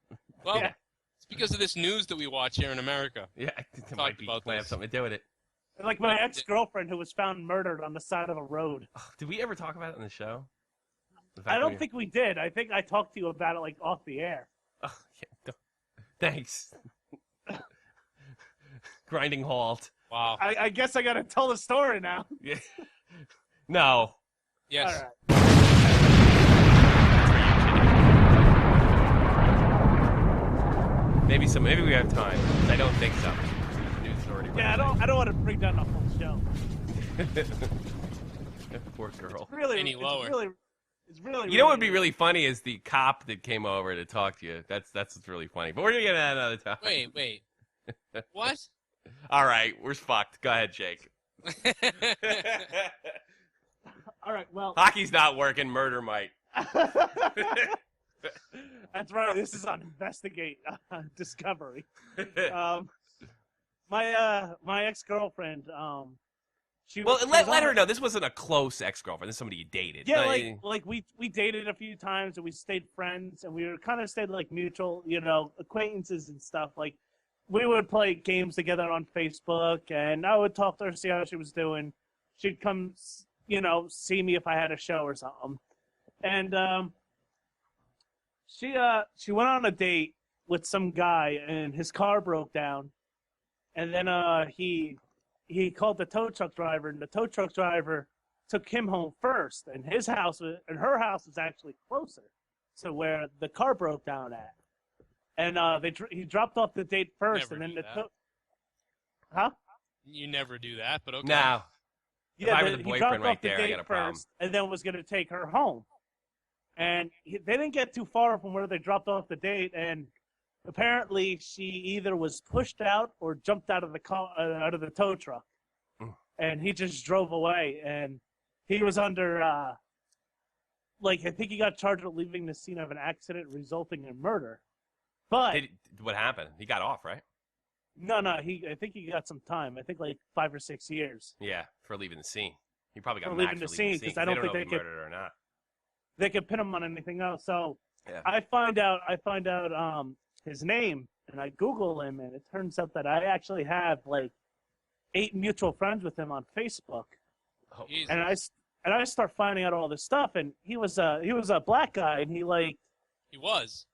Well, it's because of this news that we watch here in America. Yeah, I think that might have something to do with it. Like my ex-girlfriend who was found murdered on the side of a road. Oh, did we ever talk about it on the show? I don't think we did. I think I talked to you about it off the air. Oh, yeah. Thanks. Grinding halt. Wow. I guess I got to tell the story now. Yeah. No. Yes. All right. Maybe we have time. I don't think so. The news is already I don't want to bring down the whole show. Poor girl. It's really Any lower. It's really. You know what would be really funny is the cop that came over to talk to you. That's what's really funny. But we're gonna get that another time. Wait. What? All right, we're fucked. Go ahead, Jake. All right. Well, hockey's not working. Murder might. That's right. This is on Investigate Discovery. My ex-girlfriend, let her know this wasn't a close ex-girlfriend. This is somebody you dated. Yeah, like we dated a few times and we stayed friends and we were kind of stayed like mutual, acquaintances and stuff. Like we would play games together on Facebook and I would talk to her, see how she was doing. She'd come, see me if I had a show or something. And she went on a date with some guy and his car broke down. And then he called the tow truck driver, and the tow truck driver took him home first. And her house was actually closer to where the car broke down at. And he dropped off the date first, Never and then do that. You never do that, but okay. No. Yeah, if I were the boyfriend right there, I got a problem. And then was going to take her home. And they didn't get too far from where they dropped off the date, and apparently she either was pushed out or jumped out of the car, out of the tow truck. And he just drove away, and he was under, I think he got charged with leaving the scene of an accident resulting in murder. But what happened? He got off, right? No, I think he got some time. I think like 5 or 6 years. Yeah, for leaving the scene. He probably got for max leaving the for scene because I don't think know they if he could murdered or not. They could pin him on anything else. So yeah. I find out his name, and I Google him, and it turns out that I actually have like 8 mutual friends with him on Facebook. Oh. And I start finding out all this stuff, and he was a black guy, and he liked. He was.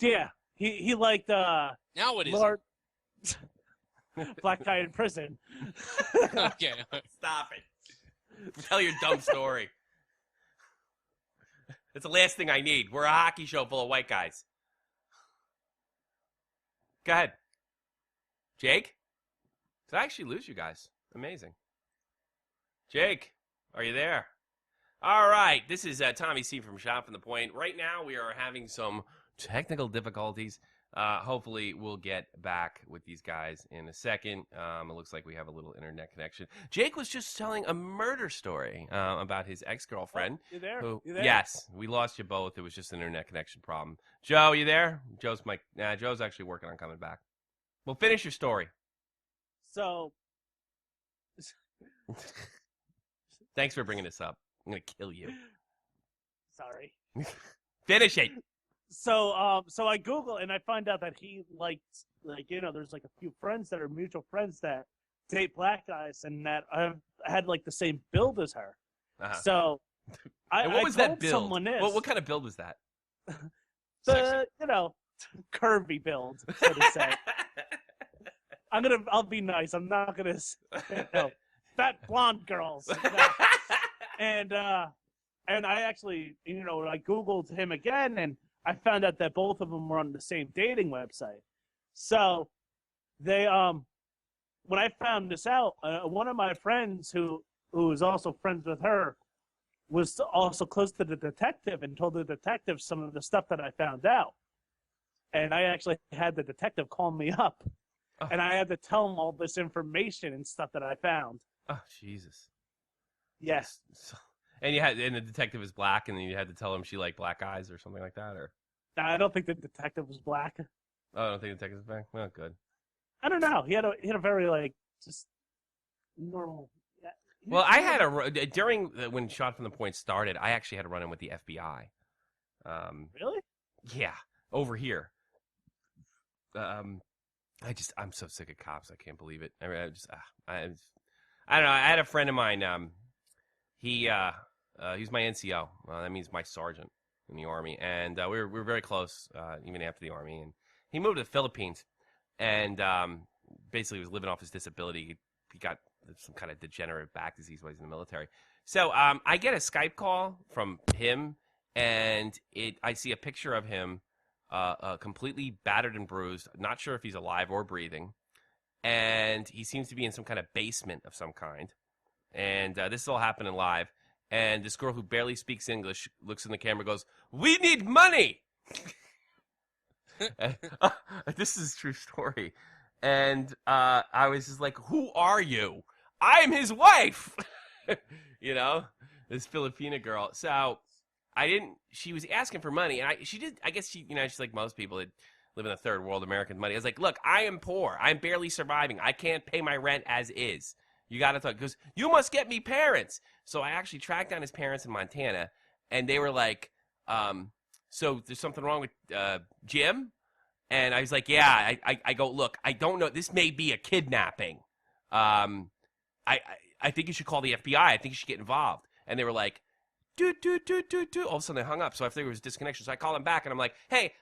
Yeah, he liked. Now what is Lord, black guy in prison. Okay. Stop it. Tell your dumb story. It's the last thing I need. We're a hockey show full of white guys. Go ahead. Jake? Did I actually lose you guys? Amazing. Jake, are you there? All right. This is Tommy C. from Shot from the Point. Right now we are having some technical difficulties. Hopefully we'll get back with these guys in a second. It looks like we have a little internet connection. Jake was just telling a murder story about his ex-girlfriend. You there? You there? Yes, we lost you both. It was just an internet connection problem. Joe, you there? Joe's actually working on coming back. Well, finish your story. So. Thanks for bringing this up. I'm going to kill you. Sorry. Finish it. So I Google and I find out that he liked, there's like a few friends that are mutual friends that date black guys and that I've had like the same build as her. Uh-huh. So and what was that build? Someone this. What kind of build was that? Curvy build, so to say. I'll be nice. I'm not gonna fat blonde girls. And I actually, I Googled him again and I found out that both of them were on the same dating website. So they, when I found this out, one of my friends who was also friends with her was also close to the detective and told the detective some of the stuff that I found out. And I actually had the detective call me up and I had to tell him all this information and stuff that I found. Oh, Jesus. Yes. And the detective is black, and then you had to tell him she liked black guys or something like that, or? I don't think the detective was black. Oh, I don't think the detective was black. Well, good. I don't know. He had a very just normal. Yeah. Well, I had when Shot from the Point started, I actually had a run-in with the FBI. Really? Yeah, over here. I'm so sick of cops. I can't believe it. I mean, I don't know. I had a friend of mine. He's my NCO. That means my sergeant in the Army. And we were very close, even after the Army. And he moved to the Philippines and basically was living off his disability. He got some kind of degenerative back disease while he's in the military. So I get a Skype call from him, and I see a picture of him completely battered and bruised, not sure if he's alive or breathing. And he seems to be in some kind of basement of some kind. And this is all happening live. And this girl who barely speaks English looks in the camera and goes, "We need money!" This is a true story. And I was just like, "Who are you?" "I'm his wife!" This Filipina girl. So She was asking for money, and I guess she's like most people that live in the third world, American money. I was like, look, I am poor. I'm barely surviving. I can't pay my rent as is. You got to talk. Because you must get me parents. So I actually tracked down his parents in Montana, and they were like, so there's something wrong with Jim? And I was like, yeah. I go, look, I don't know. This may be a kidnapping. I think you should call the FBI. I think you should get involved. And they were like, doot. All of a sudden they hung up. So I thought it was disconnection. So I called him back, and I'm like, hey,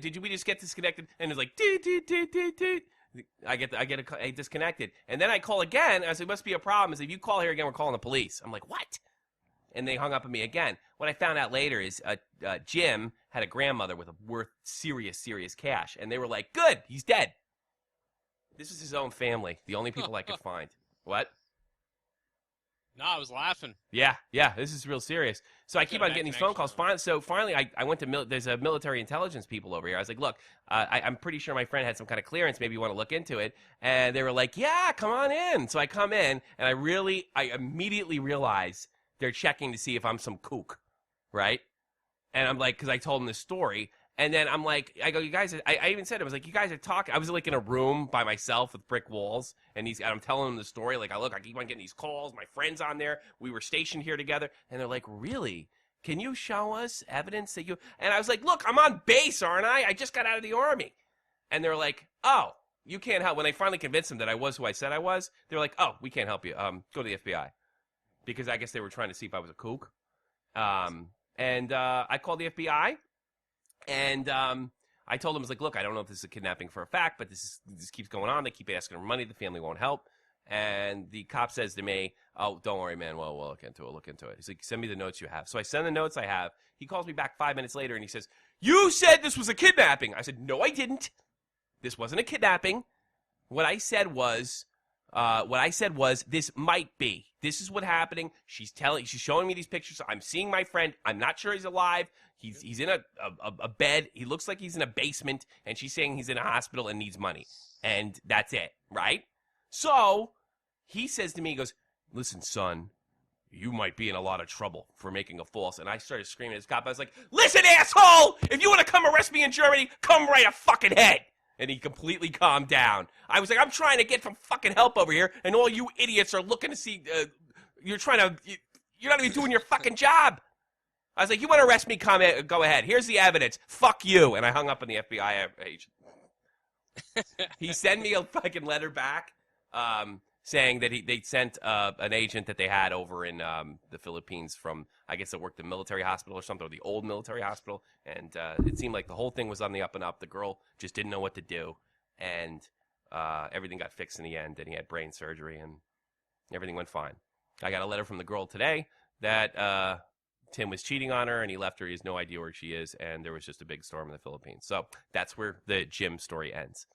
did we just get disconnected? And it was like, doot. I get disconnected. And then I call again. I said, must be a problem. I said, if you call here again, we're calling the police. I'm like, what? And they hung up on me again. What I found out later is Jim had a grandmother worth serious cash. And they were like, good, he's dead. This was his own family. The only people I could find. What? No, I was laughing. Yeah, this is real serious. So I keep on getting these phone calls. Finally, I went to there's a military intelligence people over here. I was like, look, I'm pretty sure my friend had some kind of clearance. Maybe you want to look into it. And they were like, yeah, come on in. So I come in, and I immediately realize they're checking to see if I'm some kook, right? And I'm like, because I told them this story. And then I'm like, I go, you guys, I even said, I was like, you guys are talking. I was like in a room by myself with brick walls, and I'm telling them the story. Like, I keep on getting these calls. My friend's on there. We were stationed here together. And they're like, really? Can you show us evidence that you... And I was like, look, I'm on base, aren't I? I just got out of the Army. And they're like, oh, you can't help. When I finally convinced them that I was who I said I was, they're like, oh, we can't help you. Go to the FBI. Because I guess they were trying to see if I was a kook. And I called the FBI. And I told them, I was like, look, I don't know if this is a kidnapping for a fact, but this keeps going on. They keep asking for money. The family won't help. And the cop says to me, oh, don't worry, man. We'll look into it. He's like, send me the notes you have. So I send the notes I have. He calls me back 5 minutes later, and he says, you said this was a kidnapping. I said, no, I didn't. This wasn't a kidnapping. What I said was, this might be. This is what's happening. She's showing me these pictures. I'm seeing my friend. I'm not sure he's alive. He's in a bed. He looks like he's in a basement, and she's saying he's in a hospital and needs money. And that's it, right? So he says to me, he goes, listen, son, you might be in a lot of trouble for making a false. And I started screaming at this cop. I was like, listen, asshole, if you want to come arrest me in Germany, come right a fucking head. And he completely calmed down. I was like, I'm trying to get some fucking help over here, and all you idiots are looking to see, you're not even doing your fucking job. I was like, you want to arrest me? Go ahead. Here's the evidence. Fuck you. And I hung up on the FBI agent. He sent me a fucking letter back saying that they sent an agent that they had over in the Philippines from, I guess it worked at the military hospital or something, or the old military hospital. And it seemed like the whole thing was on the up and up. The girl just didn't know what to do. And everything got fixed in the end. And he had brain surgery, and everything went fine. I got a letter from the girl today that Tim was cheating on her, and he left her. He has no idea where she is, and there was just a big storm in the Philippines. So that's where the Jim story ends.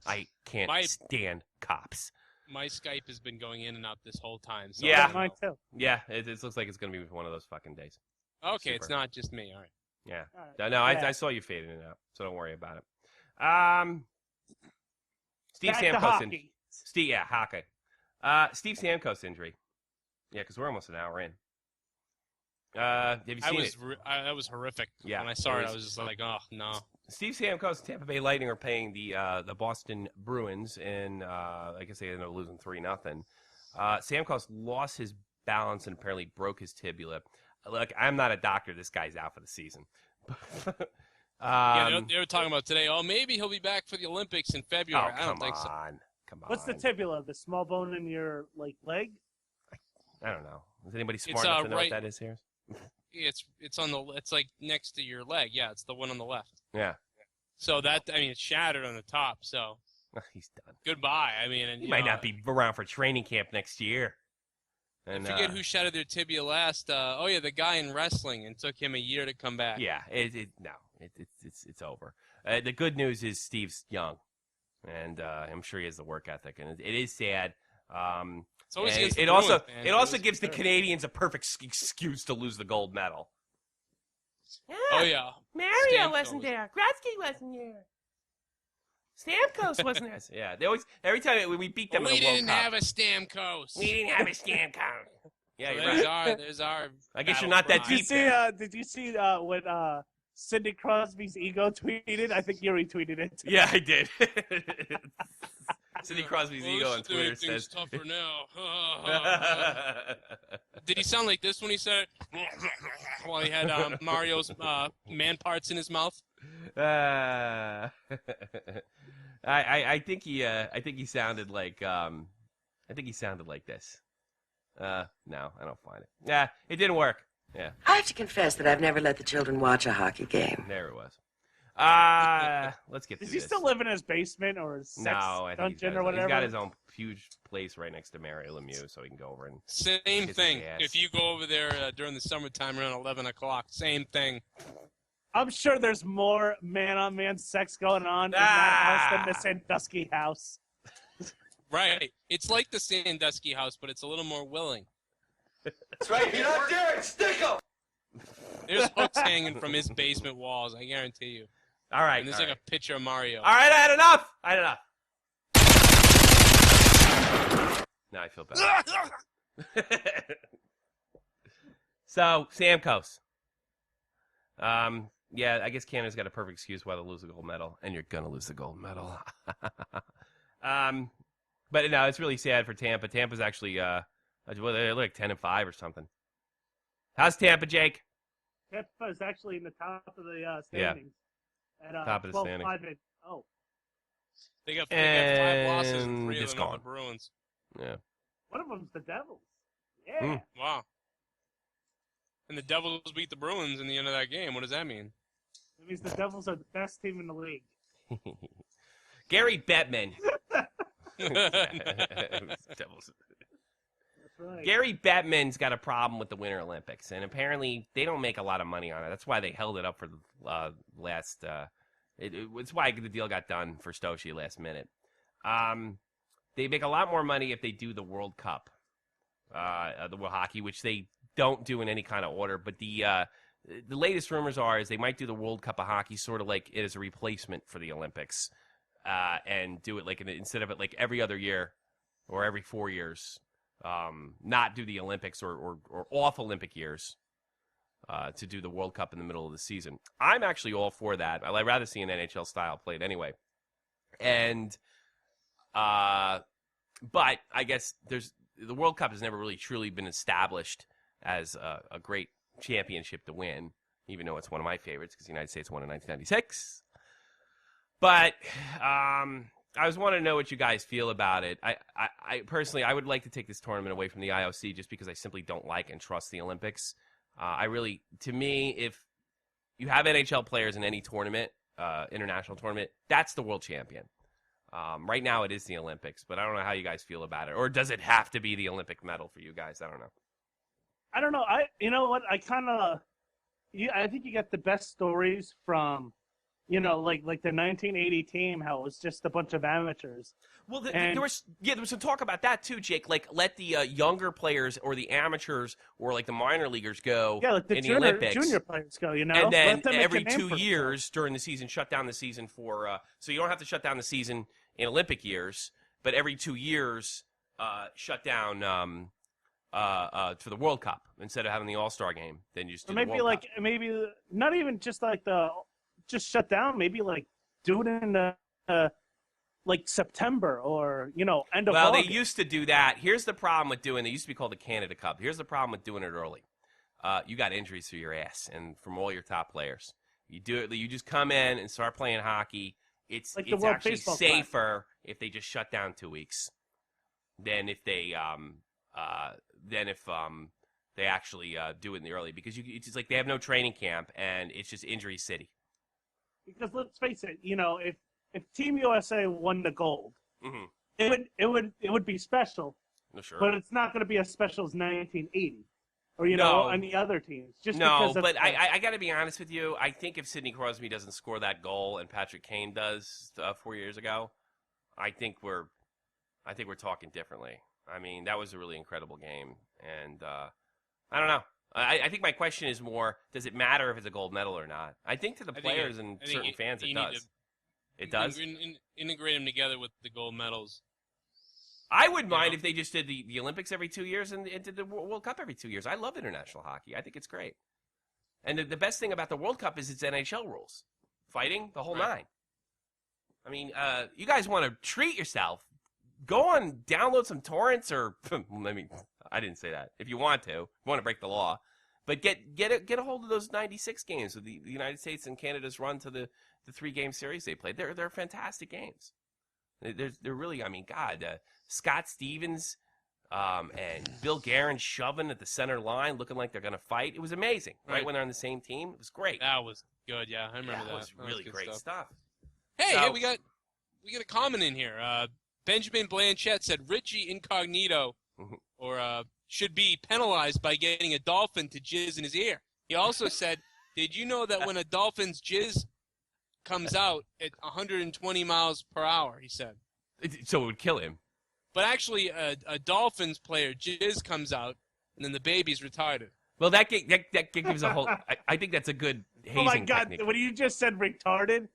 I can't stand cops. My Skype has been going in and out this whole time. So yeah, mine too. Yeah, it looks like it's going to be one of those fucking days. Okay, it's not just me. All right. Yeah. All right. No, Yeah. I saw you fading it out, so don't worry about it. Steve Back to Stamkos. hockey. Hockey. Steve Stamkos injury. Yeah, because we're almost an hour in. Have you seen it? That was horrific. Yeah, when I saw it, I was just like, oh no. Steve Stamkos and Tampa Bay Lightning are paying the Boston Bruins, and I guess they ended up losing 3-0. Stamkos lost his balance and apparently broke his tibia. Look, I'm not a doctor. This guy's out for the season. Yeah, they were talking about today. Oh, maybe he'll be back for the Olympics in February. I don't think so. Come on. What's the tibia? The small bone in your leg? I don't know. Is anybody smart enough to know what that is here? It's on the. It's like next to your leg. Yeah, it's the one on the left. Yeah. So it's shattered on the top. So he's done. Goodbye. I mean, he might not be around for training camp next year. And, I forget who shattered their tibia last. The guy in wrestling, and took him a year to come back. Yeah, it's over. The good news is Steve's young, and I'm sure he has the work ethic, and it is sad. It also gives the Canadians a perfect excuse to lose the gold medal. Yeah. Oh yeah, Mario wasn't there. Gretzky wasn't there. Stamkos wasn't there. Yeah, they always every time we beat them in the World Cup. We didn't have a Stamkos. We didn't have a Stamkos. Yeah, So you're right. There's our. I guess you're not that Did you deep. see? Did you see when Sidney Crosby's ego tweeted? I think you retweeted it. Yeah, I did. Sidney Crosby's ego on Twitter says. Tougher now. Did he sound like this when he said it? While he had Mario's man parts in his mouth? I think he sounded like this. No, I don't find it. Yeah, it didn't work. Yeah. I have to confess that I've never let the children watch a hockey game. There it was. Let's get through Does he this. still live in his basement or his sex I think dungeon or whatever? He's got his own huge place right next to Mario Lemieux, so he can go over and Same kiss thing. his ass. If you go over there during the summertime around 11 o'clock, same thing. I'm sure there's more man-on-man sex going on in that house than the Sandusky house. Right. It's like the Sandusky house, but it's a little more willing. That's right. You're not daring. Stick 'em. There's hooks hanging from his basement walls, I guarantee you. All right. And there's all like a picture of Mario. right, I had enough. Now I feel better. So, Samkos. Yeah, I guess Canada's got a perfect excuse why they'll lose the gold medal, and you're gonna lose the gold medal. But no, it's really sad for Tampa. Tampa's actually, they're like 10-5 or something. How's Tampa, Jake? Tampa is actually in the top of the standings. At, top of the 12, standings. 5, and, oh. They got 5 losses and 3 it's of them are gone. the Bruins. Yeah. One of them's the Devils. Yeah. Wow. And the Devils beat the Bruins in the end of that game. What does that mean? It means the Devils are the best team in the league. Gary Bettman. That's right. Gary Bettman's got a problem with the Winter Olympics, and apparently they don't make a lot of money on it. That's why they held it up for the last. It's why the deal got done for Stoshi last minute. They make a lot more money if they do the World Cup, the World Hockey, which they don't do in any kind of order. But the latest rumors are is they might do the World Cup of Hockey sort of like it as a replacement for the Olympics, and do it like instead of it like every other year or every 4 years. Not do the Olympics or off Olympic years to do the World Cup in the middle of the season. I'm actually all for that. I'd rather see an NHL style played anyway. And but I guess the World Cup has never really truly been established as a great championship to win, even though it's one of my favorites because the United States won in 1996. But I was wanting to know what you guys feel about it. I personally, I would like to take this tournament away from the IOC just because I simply don't like and trust the Olympics. To me, if you have NHL players in any tournament, international tournament, that's the world champion. Right now it is the Olympics, but I don't know how you guys feel about it. Or does it have to be the Olympic medal for you guys? I don't know. I don't know. You know what? I think you got the best stories from, like the 1980 team, how it was just a bunch of amateurs. Well, there was some talk about that too, Jake. Like, let the younger players or the amateurs or like the minor leaguers go like the in the Olympics. Junior players go, And then every 2 years years during the season, shut down the season for so you don't have to shut down the season in Olympic years, but every 2 years shut down for the World Cup instead of having the All-Star game. Then you just do maybe the World Cup. maybe not even just like just shut down. Maybe like do it in like September or end of August. Well, they used to do that. Here's the problem with doing it. It used to be called the Canada Cup. Here's the problem with doing it early. You got injuries through your ass and from all your top players. You do it. You just come in and start playing hockey. It's actually safer if they just shut down 2 weeks than if they they actually do it in the early because it's just like they have no training camp and it's just injury city. Because let's face it, if Team USA won the gold, Mm-hmm. it would be special. Sure. But it's not going to be as special as 1980 or any other teams. I got to be honest with you. I think if Sidney Crosby doesn't score that goal and Patrick Kane does 4 years ago, I think we're talking differently. I mean, that was a really incredible game, and I don't know. I think my question is more: does it matter if it's a gold medal or not? I think to the players and certain fans, it does. It does. Integrate them together with the gold medals. I wouldn't mind if they just did the Olympics every 2 years and did the World Cup every 2 years. I love international hockey. I think it's great. And the best thing about the World Cup is its NHL rules. Fighting, the whole nine. I mean, you guys want to treat yourself. Go on, download some torrents or, I didn't say that. If you want to break the law. But get a hold of those 96 games with the United States and Canada's run to the 3-game series they played. They're fantastic games. They're really, Scott Stevens and Bill Guerin shoving at the center line, looking like they're going to fight. It was amazing, right? When they're on the same team. It was great. That was good, yeah. I remember that. That was really great stuff. Hey, we got a comment in here. Benjamin Blanchett said Richie Incognito or should be penalized by getting a dolphin to jizz in his ear. He also said, did you know that when a dolphin's jizz comes out at 120 miles per hour, he said. So it would kill him. But actually, a Dolphins player jizz comes out, and then the baby's retarded. Well, that gives a whole. I think that's a good hazing Oh my God! technique. When you just said retarded,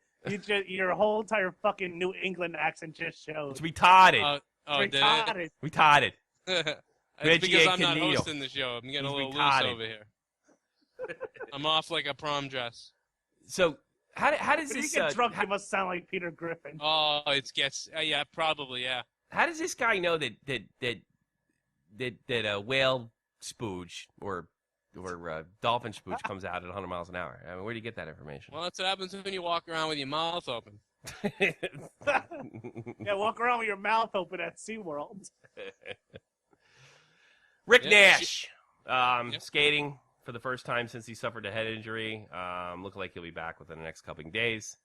your whole entire fucking New England accent just showed. It's retarded. Retarded. Retarded. That's because I'm not hosting the show. I'm getting a little retarded. loose over here. I'm off like a prom dress. So how does When this? you get drunk, you must sound like Peter Griffin. Oh, it gets yeah, probably yeah. How does this guy know that a whale spooge or dolphin spooge comes out at 100 miles an hour? I mean, where do you get that information? Well, that's what happens when you walk around with your mouth open. Yeah, walk around with your mouth open at SeaWorld. Rick Nash, skating for the first time since he suffered a head injury. Looking like he'll be back within the next couple of days.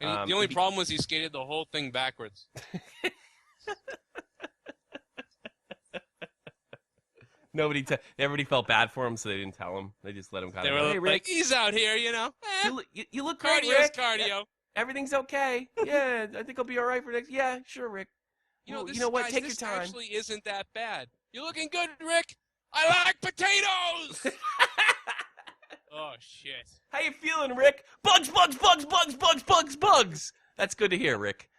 And the only problem was he skated the whole thing backwards. Everybody felt bad for him, so they didn't tell him. They just let him kind They of. were Hey, Rick, like, he's out here, you know. you look great, Cardio's Rick. cardio. Everything's okay. Yeah, I think I'll be all right for next. Yeah, sure, Rick. You know, what? Guys, Take your this time. actually isn't that bad. You're looking good, Rick. I like potatoes. Oh shit. How you feeling, Rick? Bugs, bugs, bugs, bugs, bugs, bugs, bugs. That's good to hear, Rick.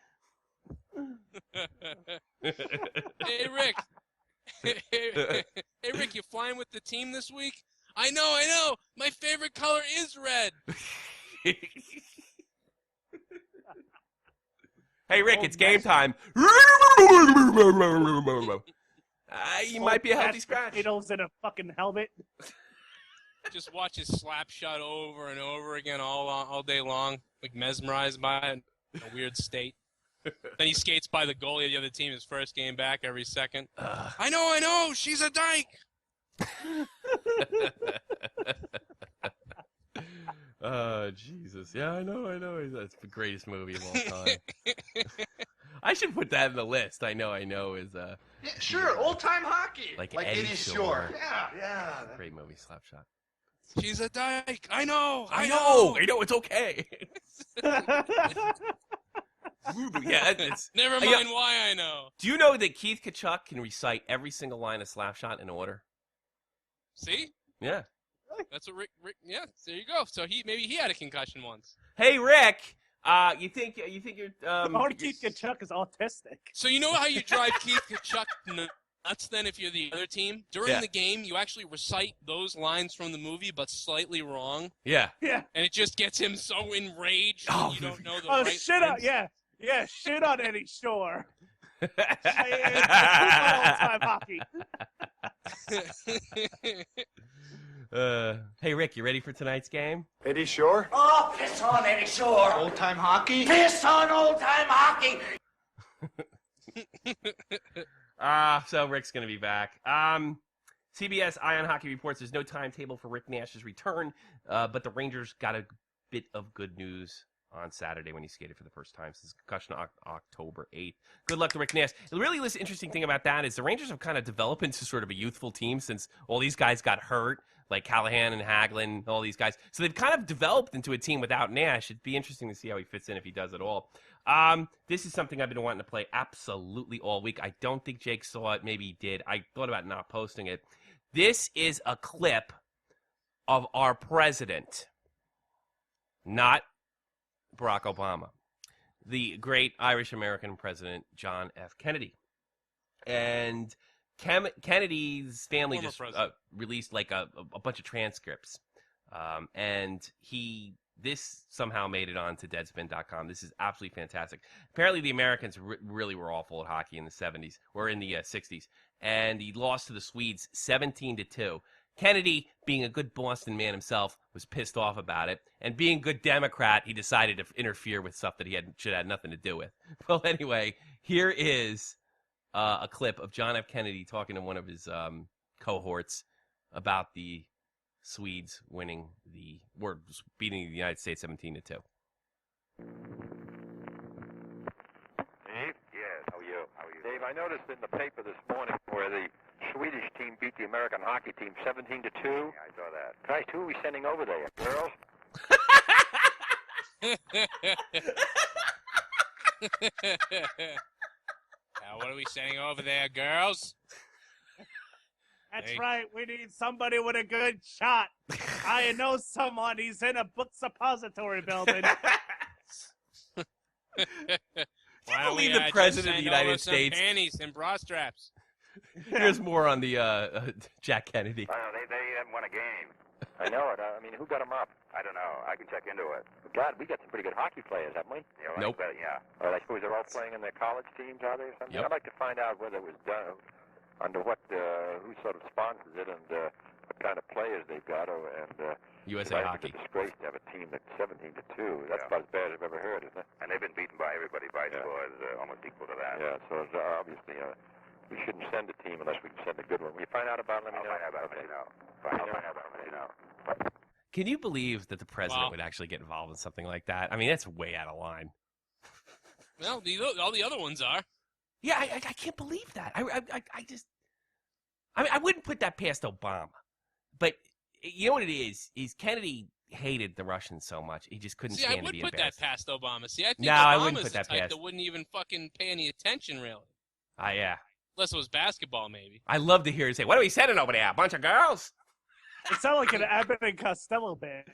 Hey, Rick. Hey, Rick, you flying with the team this week? I know. My favorite color is red. Hey, Rick, it's game time. You might be a healthy scratch. Potatoes in a fucking helmet. Just watch his slap shot over and over again all day long, like mesmerized by it, in a weird state. Then he skates by the goalie of the other team his first game back every second. I know, she's a dyke. Oh, Jesus. Yeah, I know. That's the greatest movie of all time. I should put that in the list. I know is Yeah, sure, old-time hockey. like Eddie Shore. Yeah. Great movie, Slapshot. She's a dyke. I know. It's okay. Yeah, it's Never mind why I know. Do you know that Keith Kachuk can recite every single line of Slapshot in order? See? Yeah. That's what Rick. Yeah, there you go. So maybe he had a concussion once. Hey, Rick. You think you're Keith Kachuk is autistic. So you know how you drive Keith Kachuk nuts then if you're the other team? During the game, you actually recite those lines from the movie, but slightly wrong. Yeah. Yeah. And it just gets him so enraged that you don't know the Oh, right shit on, lines. yeah, shit on Eddie Shore. Old-time hockey. Hey, Rick, you ready for tonight's game? Eddie Shore? Oh, piss on Eddie Shore. Old-time hockey? Piss on old-time hockey. So Rick's going to be back. CBS Ion Hockey reports there's no timetable for Rick Nash's return, but the Rangers got a bit of good news on Saturday when he skated for the first time since concussion October 8th. Good luck to Rick Nash. The really interesting thing about that is the Rangers have kind of developed into sort of a youthful team since all these guys got hurt, like Callahan and Hagelin, all these guys. So they've kind of developed into a team without Nash. It'd be interesting to see how he fits in if he does at all. This is something I've been wanting to play absolutely all week. I don't think Jake saw it. Maybe he did. I thought about not posting it. This is a clip of our president, not Barack Obama, the great Irish-American president, John F. Kennedy. And Kennedy's family Former just president. released like a bunch of transcripts, and this somehow made it onto Deadspin.com. This is absolutely fantastic. Apparently, the Americans really were awful at hockey in the 70s or in the 60s, and he lost to the Swedes 17-2. Kennedy, being a good Boston man himself, was pissed off about it, and being a good Democrat, he decided to interfere with stuff that he should have nothing to do with. Well, anyway, here is a clip of John F. Kennedy talking to one of his cohorts about the Swedes beating the United States 17-2. Steve? Yes, how are you? Dave, I noticed in the paper this morning where the Swedish team beat the American hockey team 17-2. Yeah, I saw that. Christ, who are we sending over there? Girls? Now, what are we saying over there, girls? That's right. We need somebody with a good shot. I know someone. He's in a book suppository building. Do you believe the President of the United States? Panties and bra straps. Here's more on the Jack Kennedy. I don't know. They haven't won a game. I know it. I mean, who got them up? I don't know. I can check into it. God, we got some pretty good hockey players, haven't we? Yeah, well, nope. Yeah. I suppose they're all playing in their college teams, are they, or something? Yep. I'd like to find out whether it was done, under what, who sort of sponsors it, and what kind of players they've got, USA Hockey. It's a disgrace to have a team that's 17-2. That's about as bad as I've ever heard, isn't it? And they've been beaten by everybody by scores almost equal to that. Yeah, so it's, obviously we shouldn't send a team unless we can send a good one. Will you find out about it? Let me know. I'll find out about it. Let you know. Can you believe that the president would actually get involved in something like that? I mean, that's way out of line. Well, all the other ones are. Yeah, I can't believe that. I wouldn't put that past Obama. But you know what it is? Kennedy hated the Russians so much, he just couldn't stand to be embarrassed. I would put that past Obama. See, I think I Obama's wouldn't put that the type past. that wouldn't even fucking pay any attention, really. Yeah. Unless it was basketball, maybe. I love to hear him say, "What are we sending over there? A bunch of girls?" It sounded like an Abbott and Costello band.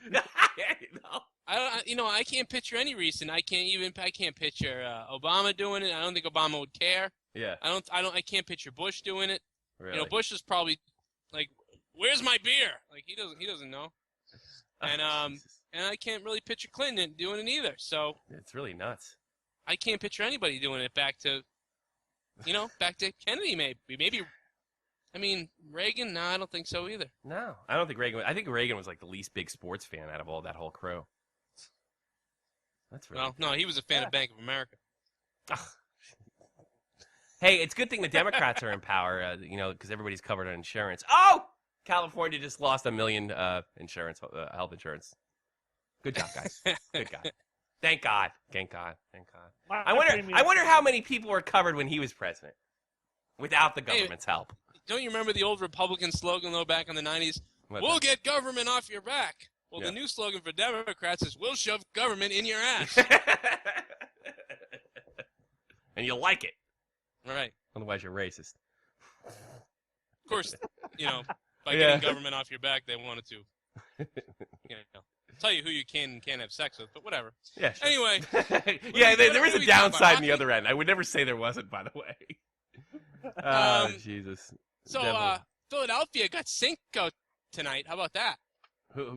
I can't picture any reason. I can't picture Obama doing it. I don't think Obama would care. Yeah. I can't picture Bush doing it. Really? Bush is probably like, "Where's my beer?" Like he doesn't know. And I can't really picture Clinton doing it either. So it's really nuts. I can't picture anybody doing it back to Kennedy maybe. I mean, Reagan? No, I don't think so either. No, I don't think Reagan. I think Reagan was like the least big sports fan out of all that whole crew. That's really no, he was a fan of Bank of America. Hey, it's a good thing the Democrats are in power, because everybody's covered on insurance. Oh, California just lost $1 million health insurance. Good job, guys. Good God. Thank God. I wonder how many people were covered when he was president without the government's help. Don't you remember the old Republican slogan, though, back in the 90s? We'll get government off your back. Well, the new slogan for Democrats is, we'll shove government in your ass. And you like it. Right. Otherwise, you're racist. Of course, by getting government off your back, they wanted to, tell you who you can and can't have sex with, but whatever. Yeah. Sure. Anyway. There is a downside on the other end. I would never say there wasn't, by the way. Jesus. So, Philadelphia got Cinco tonight. How about that?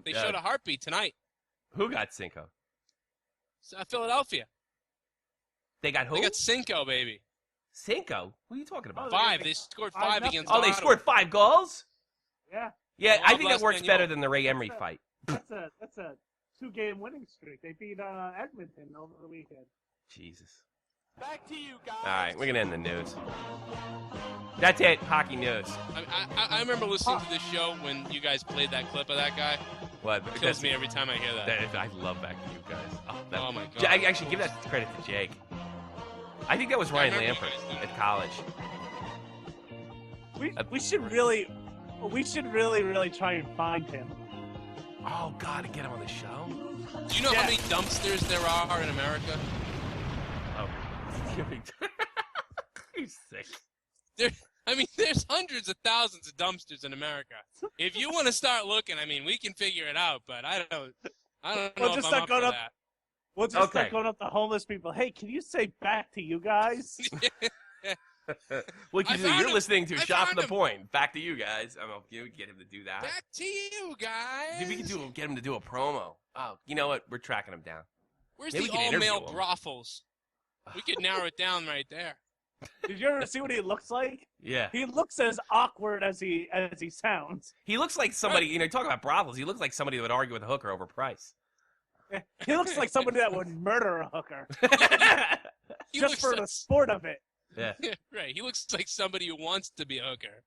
They showed a heartbeat tonight. Who got Cinco? Philadelphia. They got who? They got Cinco, baby. Cinco? What are you talking about? 5. They scored 5 against Ottawa. They scored 5 goals? Yeah. Yeah, I think that works better than the Ray Emery fight. That's a 2-game winning streak. They beat Edmonton over the weekend. Jesus. Back to you, guys. All right, we're going to end the news. That's it, hockey news. I remember listening to this show when you guys played that clip of that guy. What? It kills me every time I hear that. I love Back to You guys. Oh my God. I actually give that credit to Jake. I think that was Ryan Lampert at college. We should really try and find him. Oh, God, to get him on the show? Do you know how many dumpsters there are in America? Oh. You're sick. There's hundreds of thousands of dumpsters in America. If you want to start looking, we can figure it out, but I don't know if I'm up for that. We'll just start going up to homeless people. Hey, can you say back to you guys? What can you do? You're listening to I Shot from the found Point. Back to you guys. I'm gonna get him to do that. Back to you guys. See if we can get him to do a promo. Oh, you know what? We're tracking him down. Where's Maybe the we can interview all-male him. brothels? We could narrow it down right there. Did you ever see what he looks like? Yeah. He looks as awkward as he sounds. He looks like somebody, you know, talk about brothels. He looks like somebody that would argue with a hooker over price. He looks like somebody that would murder a hooker He just looks for like, the sport of it. Yeah. right. He looks like somebody who wants to be a hooker,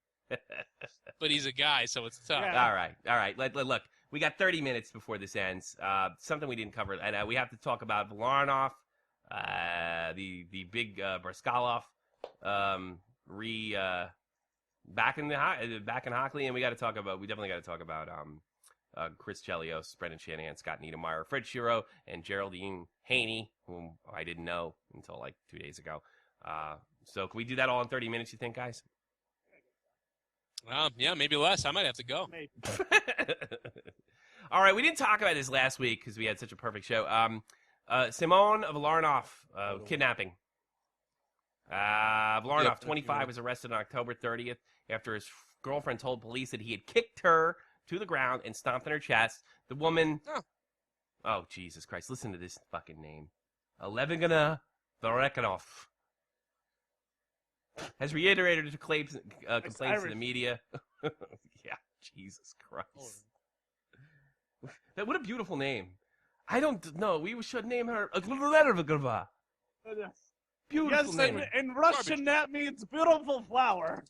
but he's a guy, so it's tough. Yeah. All right. Look, we got 30 minutes before this ends. Something we didn't cover, and we have to talk about Volarnov, the big Briskalov, back in Hockley, and we definitely got to talk about Chris Chelios, Brendan Shanahan, Scott Niedermeyer, Fred Shiro, and Geraldine Haney, whom I didn't know until like 2 days ago. So can we do that all in 30 minutes, you think, guys? Yeah, maybe less. I might have to go. All right, we didn't talk about this last week because we had such a perfect show. Simon Volarnov, kidnapping. Volarnov, 25, was arrested on October 30th after his girlfriend told police that he had kicked her to the ground and stomped on her chest. The woman... Oh, Jesus Christ. Listen to this fucking name. Levigina Varekhanov has reiterated her complaints to the media. Yeah, Jesus Christ. What a beautiful name. I don't know. We should name her Beautiful Yes, name. in Russian that means beautiful flower.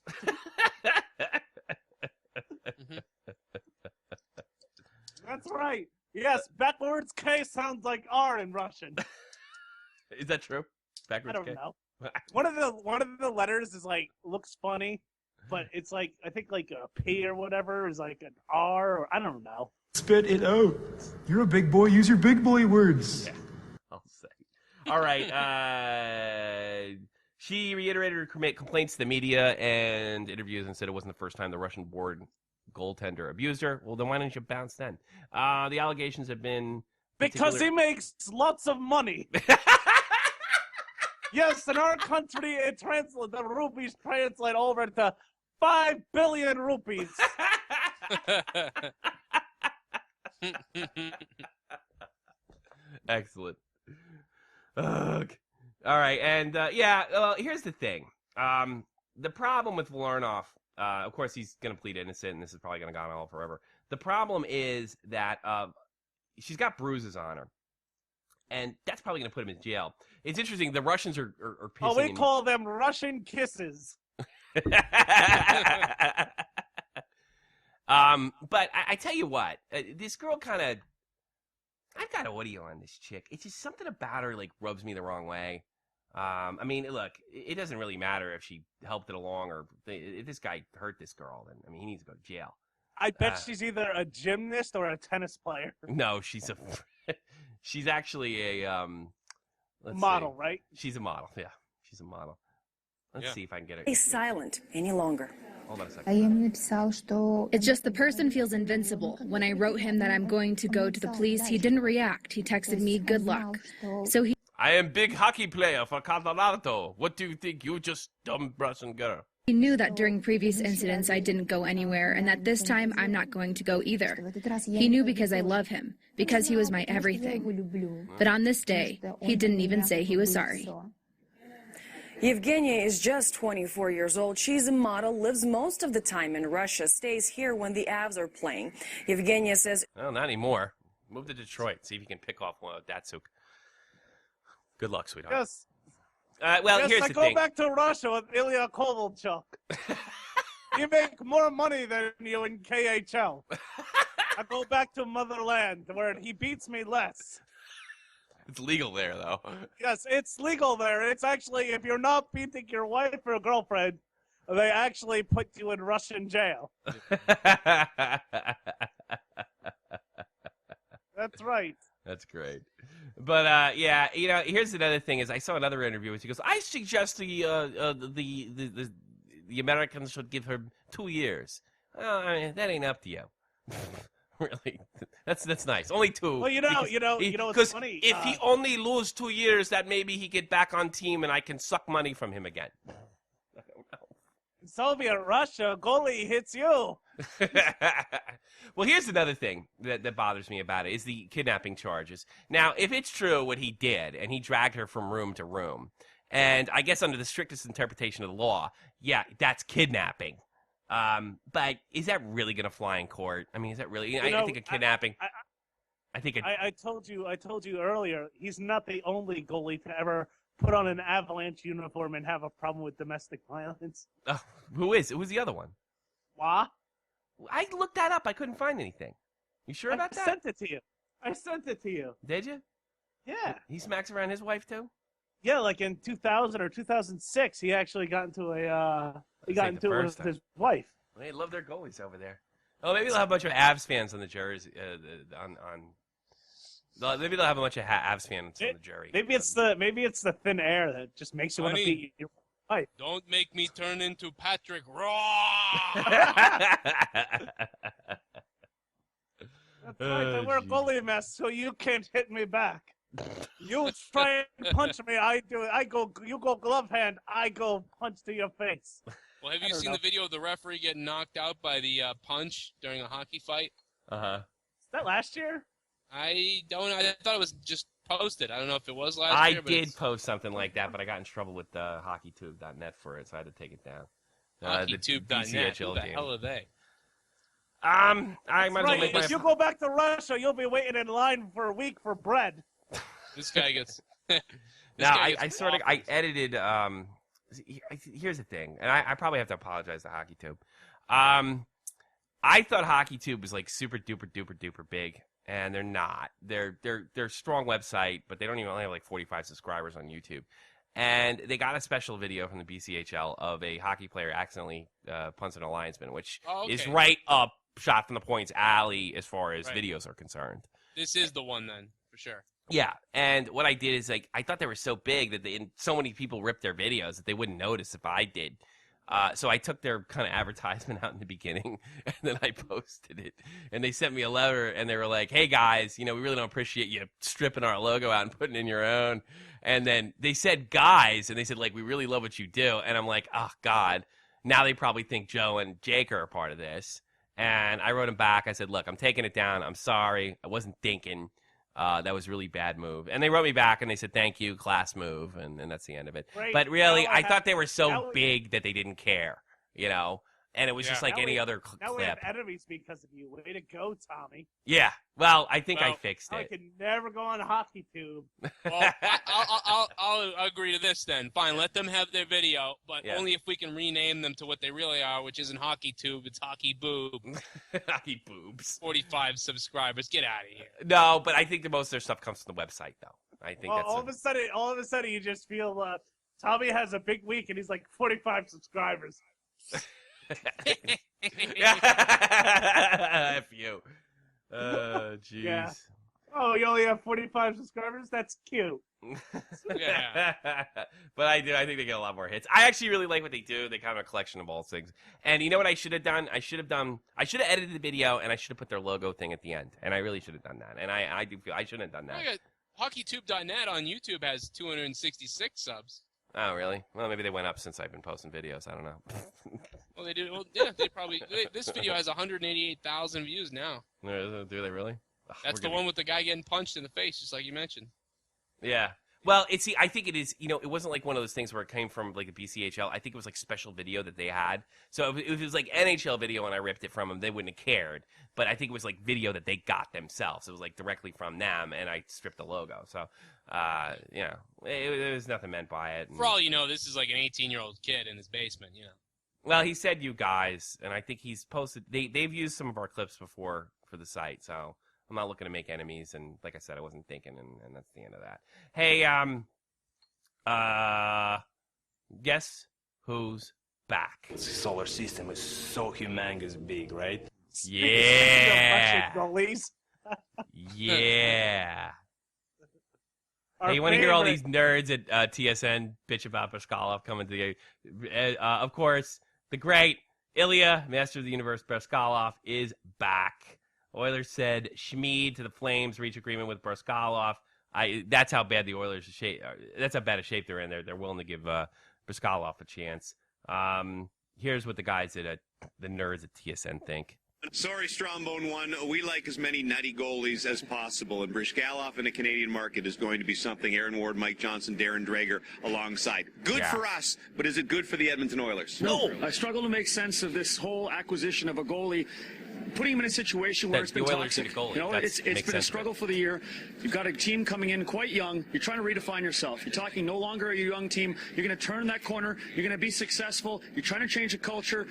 That's right. Yes, backwards K sounds like R in Russian. Is that true? Backwards I don't K? know. One of the letters is like looks funny, but it's like I think like a P or whatever is like an R or I don't know. Spit it out. You're a big boy. Use your big boy words. Yeah, I'll say. All right. She reiterated her complaints to the media and interviews and said it wasn't the first time the Russian board goaltender abused her. Well, then why didn't you bounce then? The allegations have been... Because he makes lots of money. Yes, in our country, the rupees translate over to 5 billion rupees. Excellent. All right, and here's the thing. The problem with Volarnov, of course, he's going to plead innocent, and this is probably going to go on forever. The problem is that she's got bruises on her, and that's probably going to put him in jail. It's interesting. The Russians are pissing. Oh, we call them Russian kisses. But I tell you what, this girl kind of... I've got audio on this chick. It's just something about her, like, rubs me the wrong way. I mean, look, it doesn't really matter if she helped it along or if this guy hurt this girl, then, I mean, he needs to go to jail. I bet she's either a gymnast or a tennis player. No, she's actually a, model, right? She's a model, yeah. She's a model. Let's see if I can get it. He's silent any longer. Hold on a second. It's just the person feels invincible. When I wrote him that I'm going to go to the police, he didn't react. He texted me, good luck. So he... I am big hockey player for Colorado. What do you think? You just dumb Russian girl. He knew that during previous incidents I didn't go anywhere, and that this time I'm not going to go either. He knew because I love him, because he was my everything. But on this day, he didn't even say he was sorry. Yevgenia is just 24 years old. She's a model, lives most of the time in Russia, stays here when the Avs are playing. Yevgenia says... Well, not anymore. Move to Detroit. See if you can pick off Datsuk. Good luck, sweetheart. Yes. Here's the thing. I go back to Russia with Ilya Kovalchuk. You make more money than you in KHL. I go back to motherland where he beats me less. It's legal there, though. Yes, it's legal there. It's actually, if you're not beating your wife or girlfriend, they actually put you in Russian jail. That's right. That's great. But, here's another thing is I saw another interview where she goes, I suggest the Americans should give her 2 years. I mean, that ain't up to you. Really, that's nice. Only 2. Well, it's funny. If he only lose 2 years, that maybe he get back on team and I can suck money from him again. In Soviet Russia, goalie hits you. Well, here's another thing that bothers me about it is the kidnapping charges. Now, if it's true what he did, and he dragged her from room to room, and I guess under the strictest interpretation of the law, yeah, that's kidnapping. But is that really going to fly in court? I mean, is that really? I think a kidnapping. I told you earlier. He's not the only goalie to ever put on an Avalanche uniform and have a problem with domestic violence. Who's the other one? What? I looked that up. I couldn't find anything. You sure about that? I sent it to you. I sent it to you. Did you? Yeah. He smacks around his wife too? Yeah, like in 2000 or 2006, he actually got into it with his wife. Well, they love their goalies over there. Oh, maybe they'll have a bunch of Avs fans on the jury. Maybe they'll have a bunch of Avs fans on the jury. Maybe it's the thin air that just makes you want to beat your wife. Don't make me turn into Patrick Raw. That's right. I wear a goalie mask, so you can't hit me back. You try and punch me, I do it. You go glove hand, I go punch to your face. Well, have you seen the video of the referee getting knocked out by the punch during a hockey fight? Is that last year? I thought it was just posted. I don't know if it was last year. I did post something like that, but I got in trouble with hockeytube.net for it, so I had to take it down. Hockeytube.net. Who the hell are they? I might as well make If you go back to Russia, you'll be waiting in line for a week for bread. This guy gets. I edited. Here's the thing, and I probably have to apologize to HockeyTube. I thought HockeyTube was like super duper duper duper big, and they're not. They're a strong website, but they don't even only have like 45 subscribers on YouTube. And they got a special video from the BCHL of a hockey player accidentally punching a linesman, which is right up Shot from the Point's alley as far as videos are concerned. This is the one then, for sure. Yeah, and what I did is I thought they were so big that so many people ripped their videos that they wouldn't notice if I did. So I took their kind of advertisement out in the beginning, and then I posted it. And they sent me a letter, and they were like, "Hey guys, we really don't appreciate you stripping our logo out and putting in your own." And then they said, "Guys," and they said, "we really love what you do." And I'm like, "Oh God, now they probably think Joe and Jake are a part of this." And I wrote him back. I said, "Look, I'm taking it down. I'm sorry. I wasn't thinking. That was a really bad move." And they wrote me back and they said, "Thank you, class move," and that's the end of it. Right. But really, I thought they were so big that they didn't care, and it was just like any other clip. Now we have enemies because of you. Way to go, Tommy. Yeah. Well, I think I fixed it. I can never go on HockeyTube. Well, I'll agree to this then. Fine, let them have their video, but only if we can rename them to what they really are, which isn't HockeyTube, it's Hockey Boob. Hockey Boobs. 45 subscribers. Get out of here. No, but I think the most of their stuff comes from the website, though. I think that's all of a sudden, you just feel Tommy has a big week and he's like 45 subscribers. F you. Jeez. Yeah. Oh, you only have 45 subscribers? That's cute. Yeah. But I think they get a lot more hits. I actually really like what they do. They kind of a collection of all things. And you know what I should have done? I should have edited the video and I should have put their logo thing at the end. And I really should have done that. And I do feel I shouldn't have done that. HockeyTube.net on YouTube has 266 subs. Oh, really? Well, maybe they went up since I've been posting videos. I don't know. Well, they do. Well, yeah, they probably. This video has 188,000 views now. Do they really? That's the one with the guy getting punched in the face, just like you mentioned. Yeah. Well, I think it is, it wasn't like one of those things where it came from like a BCHL. I think it was like special video that they had. So if it was like NHL video and I ripped it from them, they wouldn't have cared. But I think it was like video that they got themselves. It was like directly from them, and I stripped the logo. So, there was nothing meant by it. For all you know, this is like an 18-year-old kid in his basement, Well, he said you guys, and I think he's posted, they've used some of our clips before for the site, so I'm not looking to make enemies, and like I said, I wasn't thinking, and that's the end of that. Hey, guess who's back? The solar system is so humongous big, right? Yeah. Yeah. Hey, you want to hear all these nerds at TSN bitch about Bashkalov coming to the... of course, the great Ilya, Master of the Universe Bashkalov, is back. Oilers said Schmid to the Flames, reach agreement with Bashkalov. That's how bad the Oilers' shape. That's how bad a shape they're in. They're willing to give Bashkalov a chance. Here's what the guys at the nerds at TSN think. Sorry, Strombone 1. We like as many nutty goalies as possible, and Bryzgalov in the Canadian market is going to be something. Aaron Ward, Mike Johnson, Darren Drager alongside. Good for us, but is it good for the Edmonton Oilers? No. I struggle to make sense of this whole acquisition of a goalie, putting him in a situation where it's been toxic. You know, it's been a struggle for the year. You've got a team coming in quite young. You're trying to redefine yourself. You're talking no longer a young team. You're going to turn that corner. You're going to be successful. You're trying to change the culture.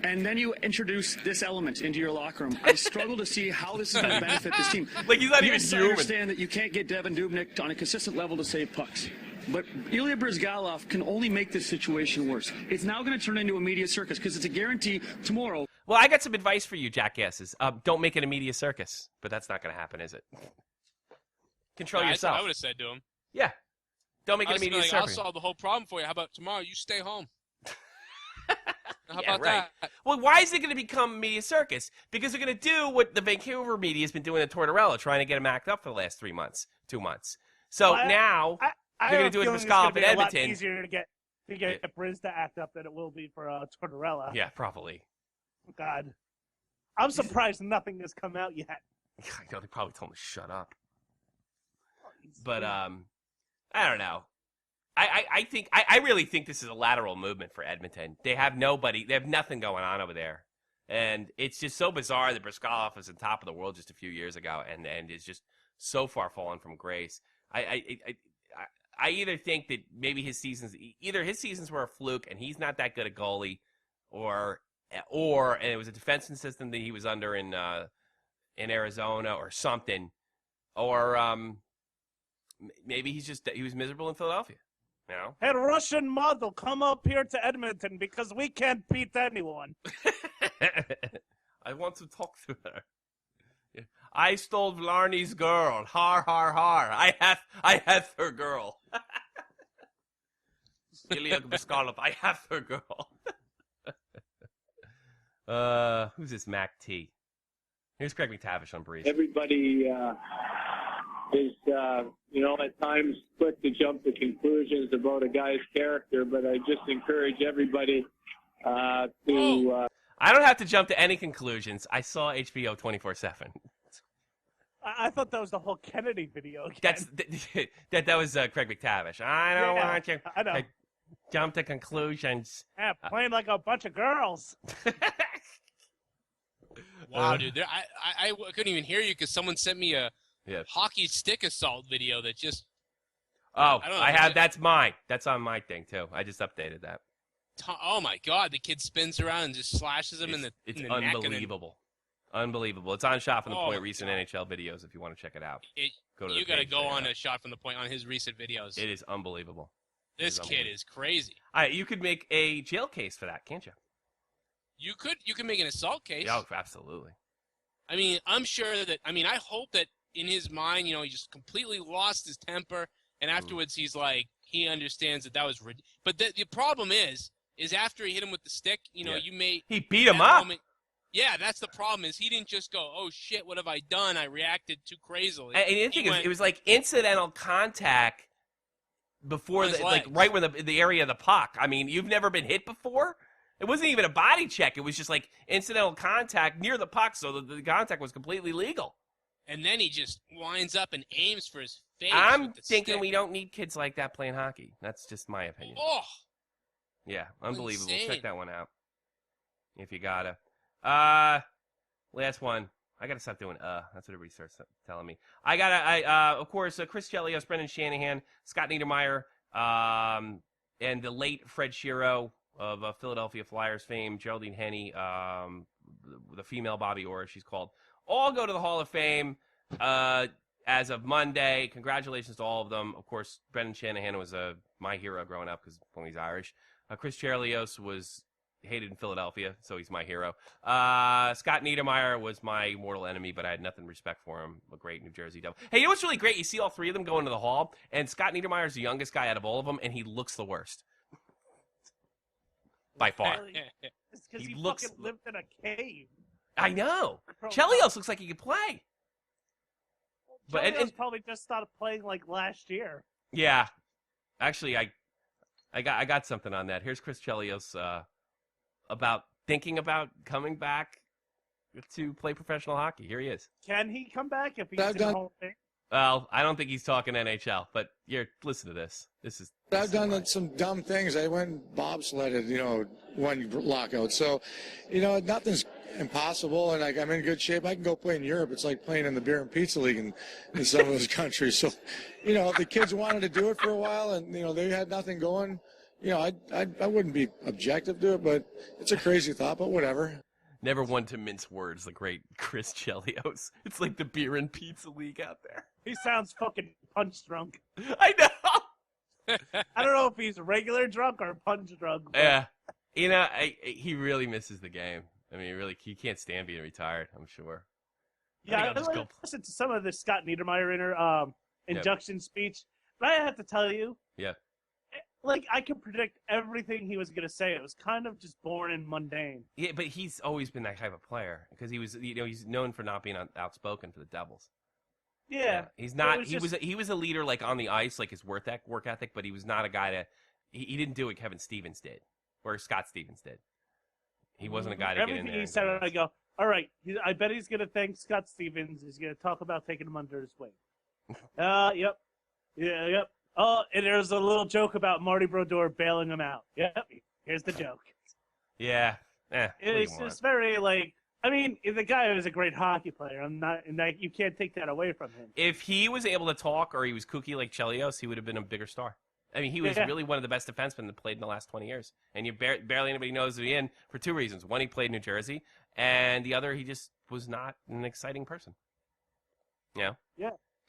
And then you introduce this element into your locker room. I struggle to see how this is going to benefit this team. Like, he's not even human. I understand that you can't get Devin Dubnyk on a consistent level to save pucks. But Ilya Bryzgalov can only make this situation worse. It's now going to turn into a media circus because it's a guarantee tomorrow. Well, I got some advice for you, jackasses. Don't make it a media circus. But that's not going to happen, is it? Control yourself. I would have said to him. Yeah. Don't make it a media circus. I'll solve the whole problem for you. How about tomorrow you stay home? How about that? Well, why is it going to become media circus? Because they're going to do what the Vancouver media has been doing at Tortorella, trying to get him act up for the last 2 months. So now they're going to do it for Scott at Edmonton. It's easier to get Briz to act up than it will be for Tortorella. Yeah, probably. God, I'm surprised nothing has come out yet. I know they probably told him to shut up. But I don't know. I really think this is a lateral movement for Edmonton. They have nobody. They have nothing going on over there. And it's just so bizarre that Bryzgalov was on top of the world just a few years ago and is just so far fallen from grace. I either think that maybe his seasons were a fluke and he's not that good a goalie, or and it was a defensive system that he was under in Arizona or something, or maybe he was miserable in Philadelphia. You know? Hey, Russian model, come up here to Edmonton because we can't beat anyone. I want to talk to her. Yeah. I stole Vlarney's girl. Har, har, har. I have her girl. Ilya Bryzgalov, I have her girl. Who's this Mac T? Here's Craig McTavish on Breeze. Everybody is, at times quick to jump to conclusions about a guy's character, but I just encourage everybody to... I don't have to jump to any conclusions. I saw HBO 24/7. I thought that was the whole Kennedy video again. That was Craig McTavish. I don't want you to jump to conclusions. Yeah, playing like a bunch of girls. Wow, dude. I couldn't even hear you because someone sent me a hockey stick assault video that just... Oh, I have. That's mine. That's on my thing, too. I just updated that. Oh, my God. The kid spins around and just slashes him in the It's neck. unbelievable. Unbelievable. It's on Shot from the Point recent NHL videos if you want to check it out. You got to go on a Shot from the Point on his recent videos. It is unbelievable. This kid is crazy. You could make a jail case for that, can't you? You could make an assault case. Yeah, absolutely. I mean, I'm sure that, I hope that in his mind, he just completely lost his temper, and afterwards he's like, he understands that was ridiculous. But the problem is after he hit him with the stick, you may... He beat him up. Yeah, that's the problem is he didn't just go, oh, shit, what have I done? I reacted too crazily. And the thing is, it was like incidental contact before, right when the area of the puck. I mean, you've never been hit before? It wasn't even a body check. It was just like incidental contact near the puck, so the contact was completely legal. And then he just winds up and aims for his face. I'm thinking we don't need kids like that playing hockey. That's just my opinion. Oh! Yeah, unbelievable. Insane. Check that one out if you gotta. Last one. I gotta stop doing That's what everybody starts telling me. Of course, Chris Chelios, Brendan Shanahan, Scott Niedermayer, and the late Fred Shiro of Philadelphia Flyers fame, Geraldine Henney, the female Bobby Orr, she's called, all go to the Hall of Fame as of Monday. Congratulations to all of them. Of course, Brendan Shanahan was my hero growing up because he's Irish. Chris Chelios was hated in Philadelphia, so he's my hero. Scott Niedermayer was my mortal enemy, but I had nothing respect for him. A great New Jersey Devil. Hey, you know what's really great? You see all three of them go into the Hall, and Scott Niedermayer's the youngest guy out of all of them, and he looks the worst. By far. It's because he fucking lived in a cave. I know. Chelios looks like he could play. Chelios probably just started playing like last year. Yeah. Actually, I I got something on that. Here's Chris Chelios about thinking about coming back to play professional hockey. Here he is. Can he come back if he's in the Hall of Fame? Well, I don't think he's talking NHL, but listen to this. I've done some dumb things. I went and bobsledded, one lockout. So, nothing's impossible, and I'm in good shape. I can go play in Europe. It's like playing in the beer and pizza league in some of those countries. So, if the kids wanted to do it for a while and, they had nothing going, I wouldn't be objective to it, but it's a crazy thought, but whatever. Never one to mince words, the great Chris Chelios. It's like the beer and pizza league out there. He sounds fucking punch drunk. I know. I don't know if he's regular drunk or punch drunk. Yeah. He really misses the game. I mean, he can't stand being retired, I'm sure. Yeah, I listened to some of the Scott Niedermayer induction speech, but I have to tell you, I could predict everything he was going to say. It was kind of just boring and mundane. Yeah, but he's always been that type of player because he was, he's known for not being outspoken for the Devils. Yeah. He's not. He was a leader like on the ice, like his work ethic, but he was not a guy that he didn't do what Kevin Stevens did or Scott Stevens did. He wasn't a guy to get in there. Everything he said, I go, all right. I bet he's going to thank Scott Stevens. He's going to talk about taking him under his wing. Yep. Yeah, yep. Oh, and there's a little joke about Marty Brodeur bailing him out. Yep. Here's the joke. Yeah. It's just very the guy was a great hockey player. You can't take that away from him. If he was able to talk or he was kooky like Chelios, he would have been a bigger star. I mean, he was really one of the best defensemen that played in the last 20 years. And barely anybody knows him for two reasons. One, he played in New Jersey, and the other, he just was not an exciting person. Yeah.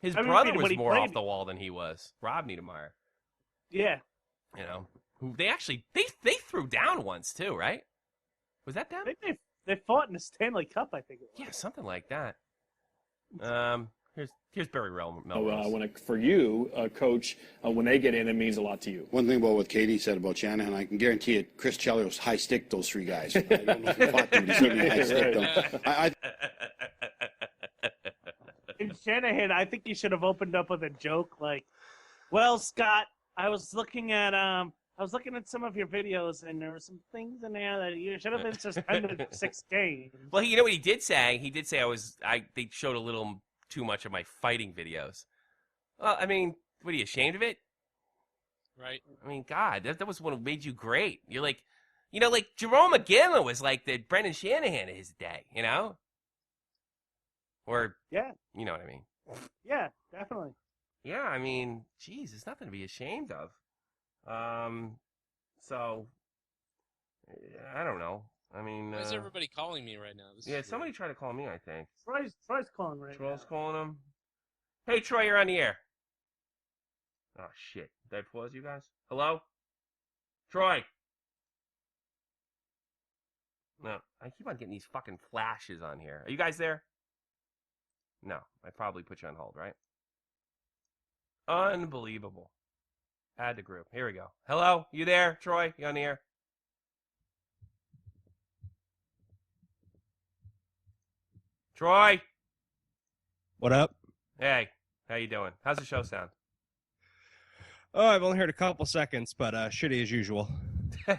His brother was more off the wall than he was. Rob Niedermayer. Yeah. Who they threw down once too, right? Was that them? I think they fought in the Stanley Cup, I think it was. Yeah, something like that. Here's Barry Melrose. For you, Coach, when they get in, it means a lot to you. One thing about what Katie said about Shanahan, I can guarantee you, Chris Chelios high-sticked those three guys. I don't know if he fought them, but he certainly high-sticked them. In Shanahan, I think you should have opened up with a joke like, "Well, Scott, I was looking at some of your videos, and there were some things in there that you should have been suspended 6 games." Well, you know what he did say? He did say they showed a little too much of my fighting videos. Well, I mean, what are you ashamed of it? Right. I mean, God, that was what made you great. You're like, like Jerome McGinley was like the Brendan Shanahan of his day, Or, you know what I mean? Yeah, definitely. Yeah, I mean, geez, it's nothing to be ashamed of. So, I don't know. I mean, why is everybody calling me right now? Somebody tried to call me, I think. Troy's calling right now. Troy's calling him. Hey, Troy, you're on the air. Oh, shit. Did I pause you guys? Hello? Troy? No, I keep on getting these fucking flashes on here. Are you guys there? No, I probably put you on hold, right? Unbelievable. Add the group. Here we go. Hello? You there, Troy? You on the air? Troy? What up? Hey, how you doing? How's the show sound? Oh, I've only heard a couple seconds, but shitty as usual. No,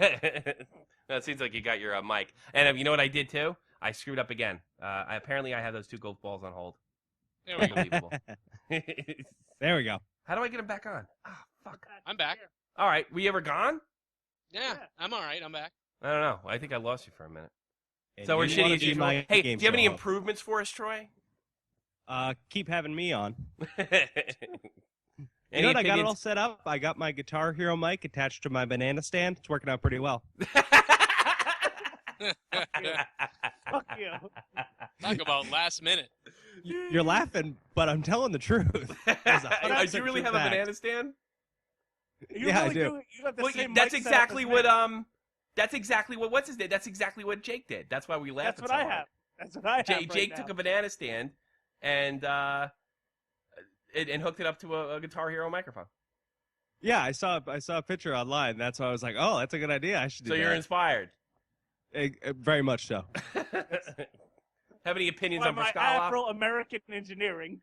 it seems like you got your mic. And you know what I did too? I screwed up again. Apparently I have those 2 golf balls on hold. There we go. Unbelievable. There we go. How do I get them back on? Oh, fuck. I'm back. All right. Were you ever gone? Yeah, I'm all right. I'm back. I don't know. I think I lost you for a minute. And So we're shitty as usual. Hey, do you have any show improvements for us, Troy? Keep having me on. Any what? I got it opinions? all set up. I got my Guitar Hero mic attached to my banana stand. It's working out pretty well. Fuck you. Talk about last minute. You're laughing, but I'm telling the truth. Do you really have a banana stand? Yeah, I do. That's exactly what That's exactly what what's his name? That's exactly what Jake did. That's why we laughed. That's what I have. That's what I have. Jake took a banana stand and hooked it up to a Guitar Hero microphone. Yeah, I saw a picture online. That's why I was like, oh, that's a good idea. I should do that. So you're inspired. Very much so. Have any opinions By on my Briscoe? Afro-American engineering.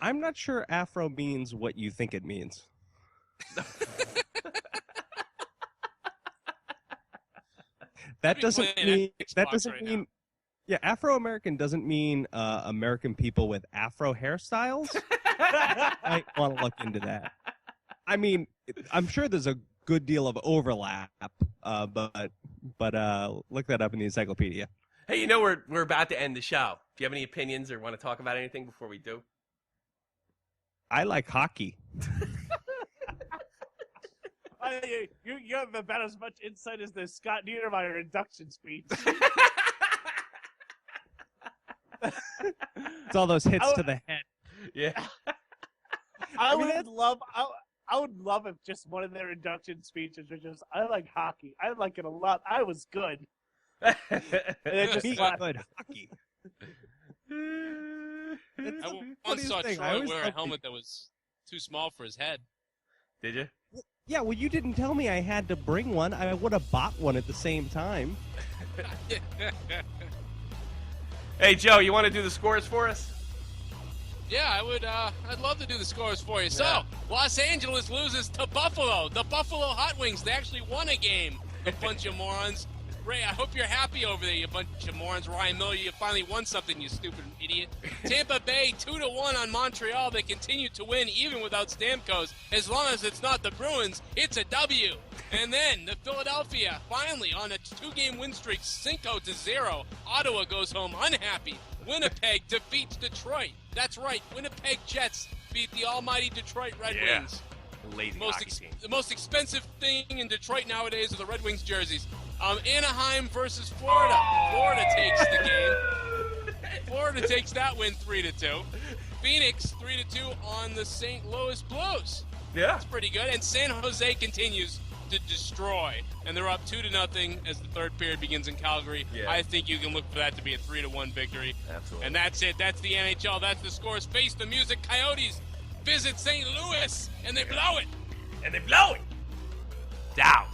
I'm not sure Afro means what you think it means. That doesn't mean. Yeah, Afro-American doesn't mean American people with Afro hairstyles. I want to look into that. I mean, I'm sure there's a good deal of overlap, but look that up in the encyclopedia. Hey, you know we're about to end the show. Do you have any opinions or want to talk about anything before we do? I like hockey. You have about as much insight as the Scott Niedermeyer induction speech. It's all those hits to the head. Yeah. I would love if just one of their induction speeches was just, I like hockey. I like it a lot. I was good. And it just good hockey. I once saw Troy wear a helmet that was too small for his head. Did you? Yeah, well, you didn't tell me I had to bring one. I would have bought one at the same time. Hey, Joe, you want to do the scores for us? Yeah, I would. I'd love to do the scores for you. So, Los Angeles loses to Buffalo. The Buffalo Hot Wings. They actually won a game. A bunch of morons. Ray, I hope you're happy over there, you bunch of morons. Ryan Miller, you finally won something, you stupid idiot. Tampa Bay 2-1 on Montreal. They continue to win even without Stamkos. As long as it's not the Bruins, it's a W. And then the Philadelphia, finally on a 2-game win streak, 5-0. Ottawa goes home unhappy. Winnipeg defeats Detroit. That's right, Winnipeg Jets beat the almighty Detroit Red Wings. Lazy The most expensive thing in Detroit nowadays are the Red Wings jerseys. Anaheim versus Florida. Florida takes the game. Florida takes that win 3-2. Phoenix 3-2 on the St. Louis Blues. Yeah. That's pretty good. And San Jose continues to destroy. And they're up 2-0 as the third period begins in Calgary. Yeah. I think you can look for that to be a 3-1 victory. Absolutely. And that's it. That's the NHL. That's the scores. Face the music. Coyotes visit St. Louis. And they blow it. And they blow it. Down.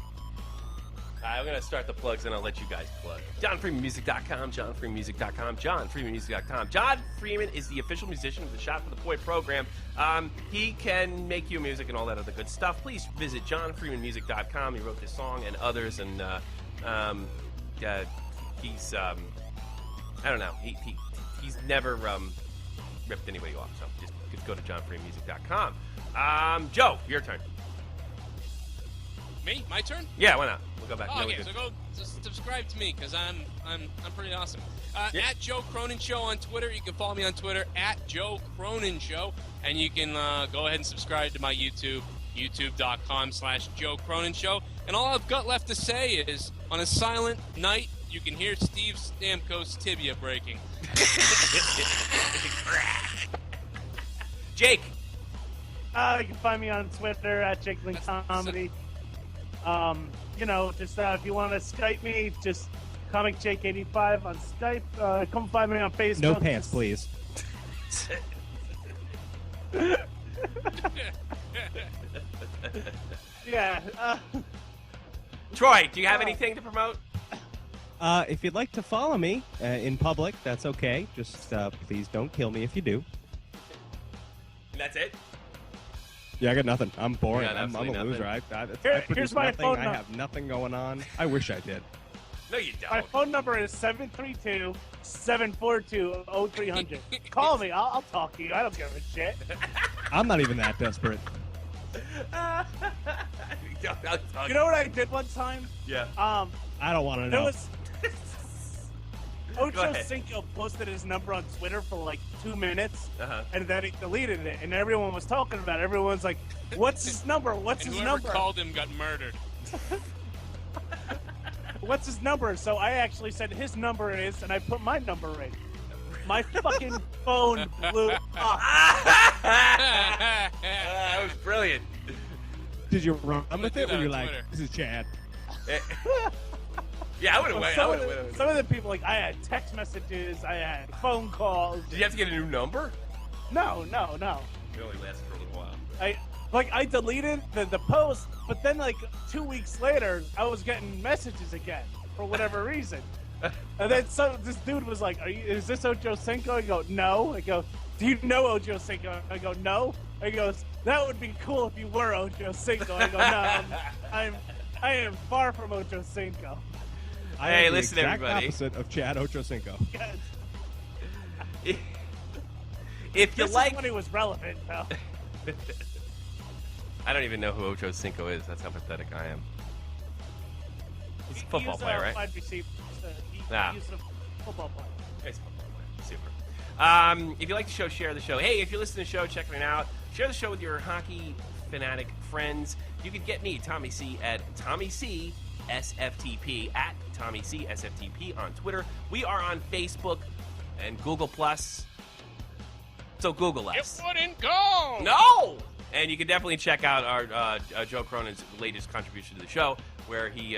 I'm going to start the plugs, and I'll let you guys plug. JohnFreemanMusic.com, JohnFreemanMusic.com, JohnFreemanMusic.com. John Freeman is the official musician of the Shot for the Point program. He can make you music and all that other good stuff. Please visit JohnFreemanMusic.com. He wrote this song and others, and he's, I don't know, he's never ripped anybody off, so just go to JohnFreemanMusic.com. Joe, your turn. Me? My turn? Yeah, why not? We'll go back. Oh, okay, so go subscribe to me because I'm pretty awesome. At Joe Cronin Show on Twitter. You can follow me on Twitter at Joe Cronin Show, and you can go ahead and subscribe to my YouTube, youtube.com/Joe Cronin Show. And all I've got left to say is, on a silent night, you can hear Steve Stamkos' tibia breaking. Jake. You can find me on Twitter at JakeLinkComedy. Just if you want to Skype me, just ComicJake85 on Skype. Come find me on Facebook. No pants, please. Yeah. Troy, do you have anything to promote? If you'd like to follow me in public, that's okay. Just please don't kill me if you do. That's it? Yeah, I got nothing. I'm boring. Yeah, I'm a loser. I Here's produce my nothing. phone I number. have nothing going on. I wish I did. No, you don't. My phone number is 732-742-0300. Call me. I'll talk to you. I don't give a shit. I'm not even that desperate. You know what I did one time? Yeah. I don't want to know. Ocho Cinco posted his number on Twitter for like 2 minutes, and then he deleted it, and everyone was talking about it. Everyone's like, what's his number? What's his number? Whoever called him got murdered. What's his number? So I actually said his number is, and I put my number in. My fucking phone blew up. That was brilliant. Did you run with it? Or you like, this is Chad? Yeah, I would have went. Some of the people, like, I had text messages, I had phone calls. Did you have to get a new number? No. It only lasted for a little while. I deleted the post, but then like 2 weeks later, I was getting messages again for whatever reason. And then this dude was like, is this Ocho Cinco? I go, no. I go, do you know Ocho Cinco? I go, no. He goes, that would be cool if you were Ocho Cinco. I go, no, I am far from Ocho Cinco. Hey, listen, everybody. Opposite of Chad Ochocinco. If you this like, is when he was relevant, though. I don't even know who Ocho Cinco is. That's how pathetic I am. He's a football player, right? Wide receiver. He's a football player. He's a football player. Super. If you like the show, share the show. Hey, if you're listening to the show, checking it out, share the show with your hockey fanatic friends. You could get me, Tommy C, at Tommy C SFTP, at Tommy C SFTP on Twitter. We are on Facebook and Google Plus. So Google us. It wouldn't go. No. And you can definitely check out our Joe Cronin's latest contribution to the show, where he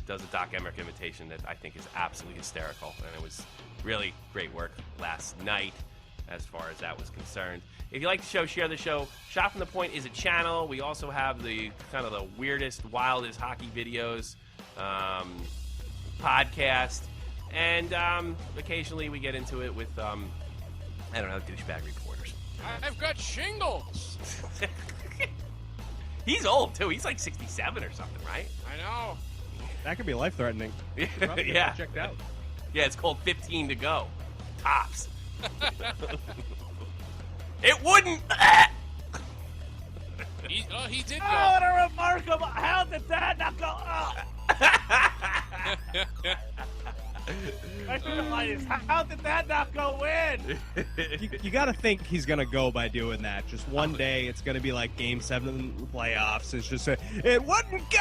does a Doc Emmerich imitation that I think is absolutely hysterical, and it was really great work last night as far as that was concerned. If you like the show, share the show. Shot from the Point is a channel. We also have the kind of the weirdest, wildest hockey videos, podcast, and occasionally we get into it with, I don't know, douchebag reporters. I've got shingles. He's old, too. He's like 67 or something, right? I know. That could be life-threatening. Yeah. Checked out. Yeah, it's called 15 to go. Tops. It wouldn't. He did go. Oh, what a remarkable. How did that not go? Oh. My favorite line is, how did that not go in? You got to think he's going to go by doing that. Just one day, it's going to be like Game 7 of the playoffs. It's just, it wouldn't go!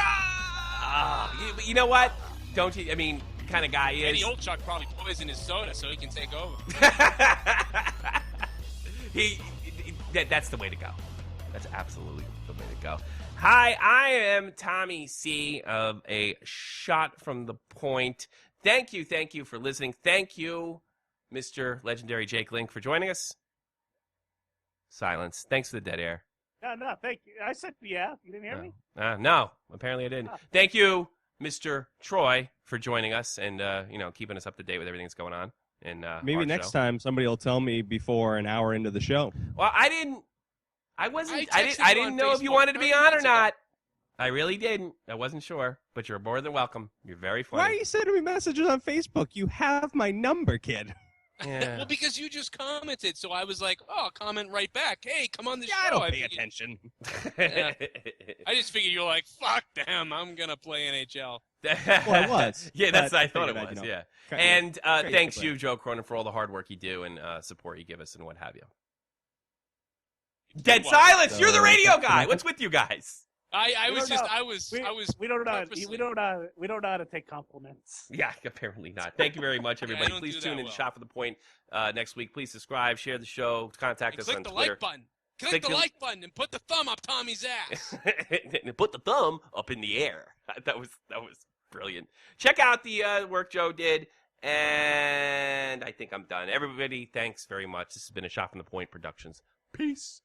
You know what? Don't you? I mean, kind of guy is. Eddie Olchuk probably poisoned his soda so he can take over. That's the way to go. That's absolutely the way to go. Hi, I am Tommy C of A Shot from the Point. Thank you for listening. Thank you, Mr. Legendary Jake Link, for joining us. Silence. Thanks for the dead air. No, thank you. I said yeah. You didn't hear me? No, apparently I didn't. Thank you, Mr. Troy, for joining us and keeping us up to date with everything that's going on. And maybe next time somebody will tell me before an hour into the show. Well, I didn't know if you wanted to be on or not. I really didn't. I wasn't sure, but you're more than welcome. You're very funny. Why are you sending me messages on Facebook? You have my number, kid. Yeah. Well, because you just commented, so I was like, oh, I'll comment right back. Hey, come on the show. I don't pay attention. Yeah. I just figured you're like, fuck them, I'm going to play NHL. Well, I was. Yeah, I thought it was, yeah. And thanks you, Joe Cronin, for all the hard work you do and support you give us and what have you. Dead silence! You're the radio guy! What's with you guys? We don't know how to take compliments. Yeah, apparently not. Thank you very much, everybody. Please tune in to Shot for the Point next week. Please subscribe, share the show, contact us on Twitter. Click the like button. Click the like button and put the thumb up Tommy's ass. Put the thumb up in the air. That was brilliant. Check out the work Joe did, and I think I'm done. Everybody, thanks very much. This has been a Shot from the Point Productions. Peace.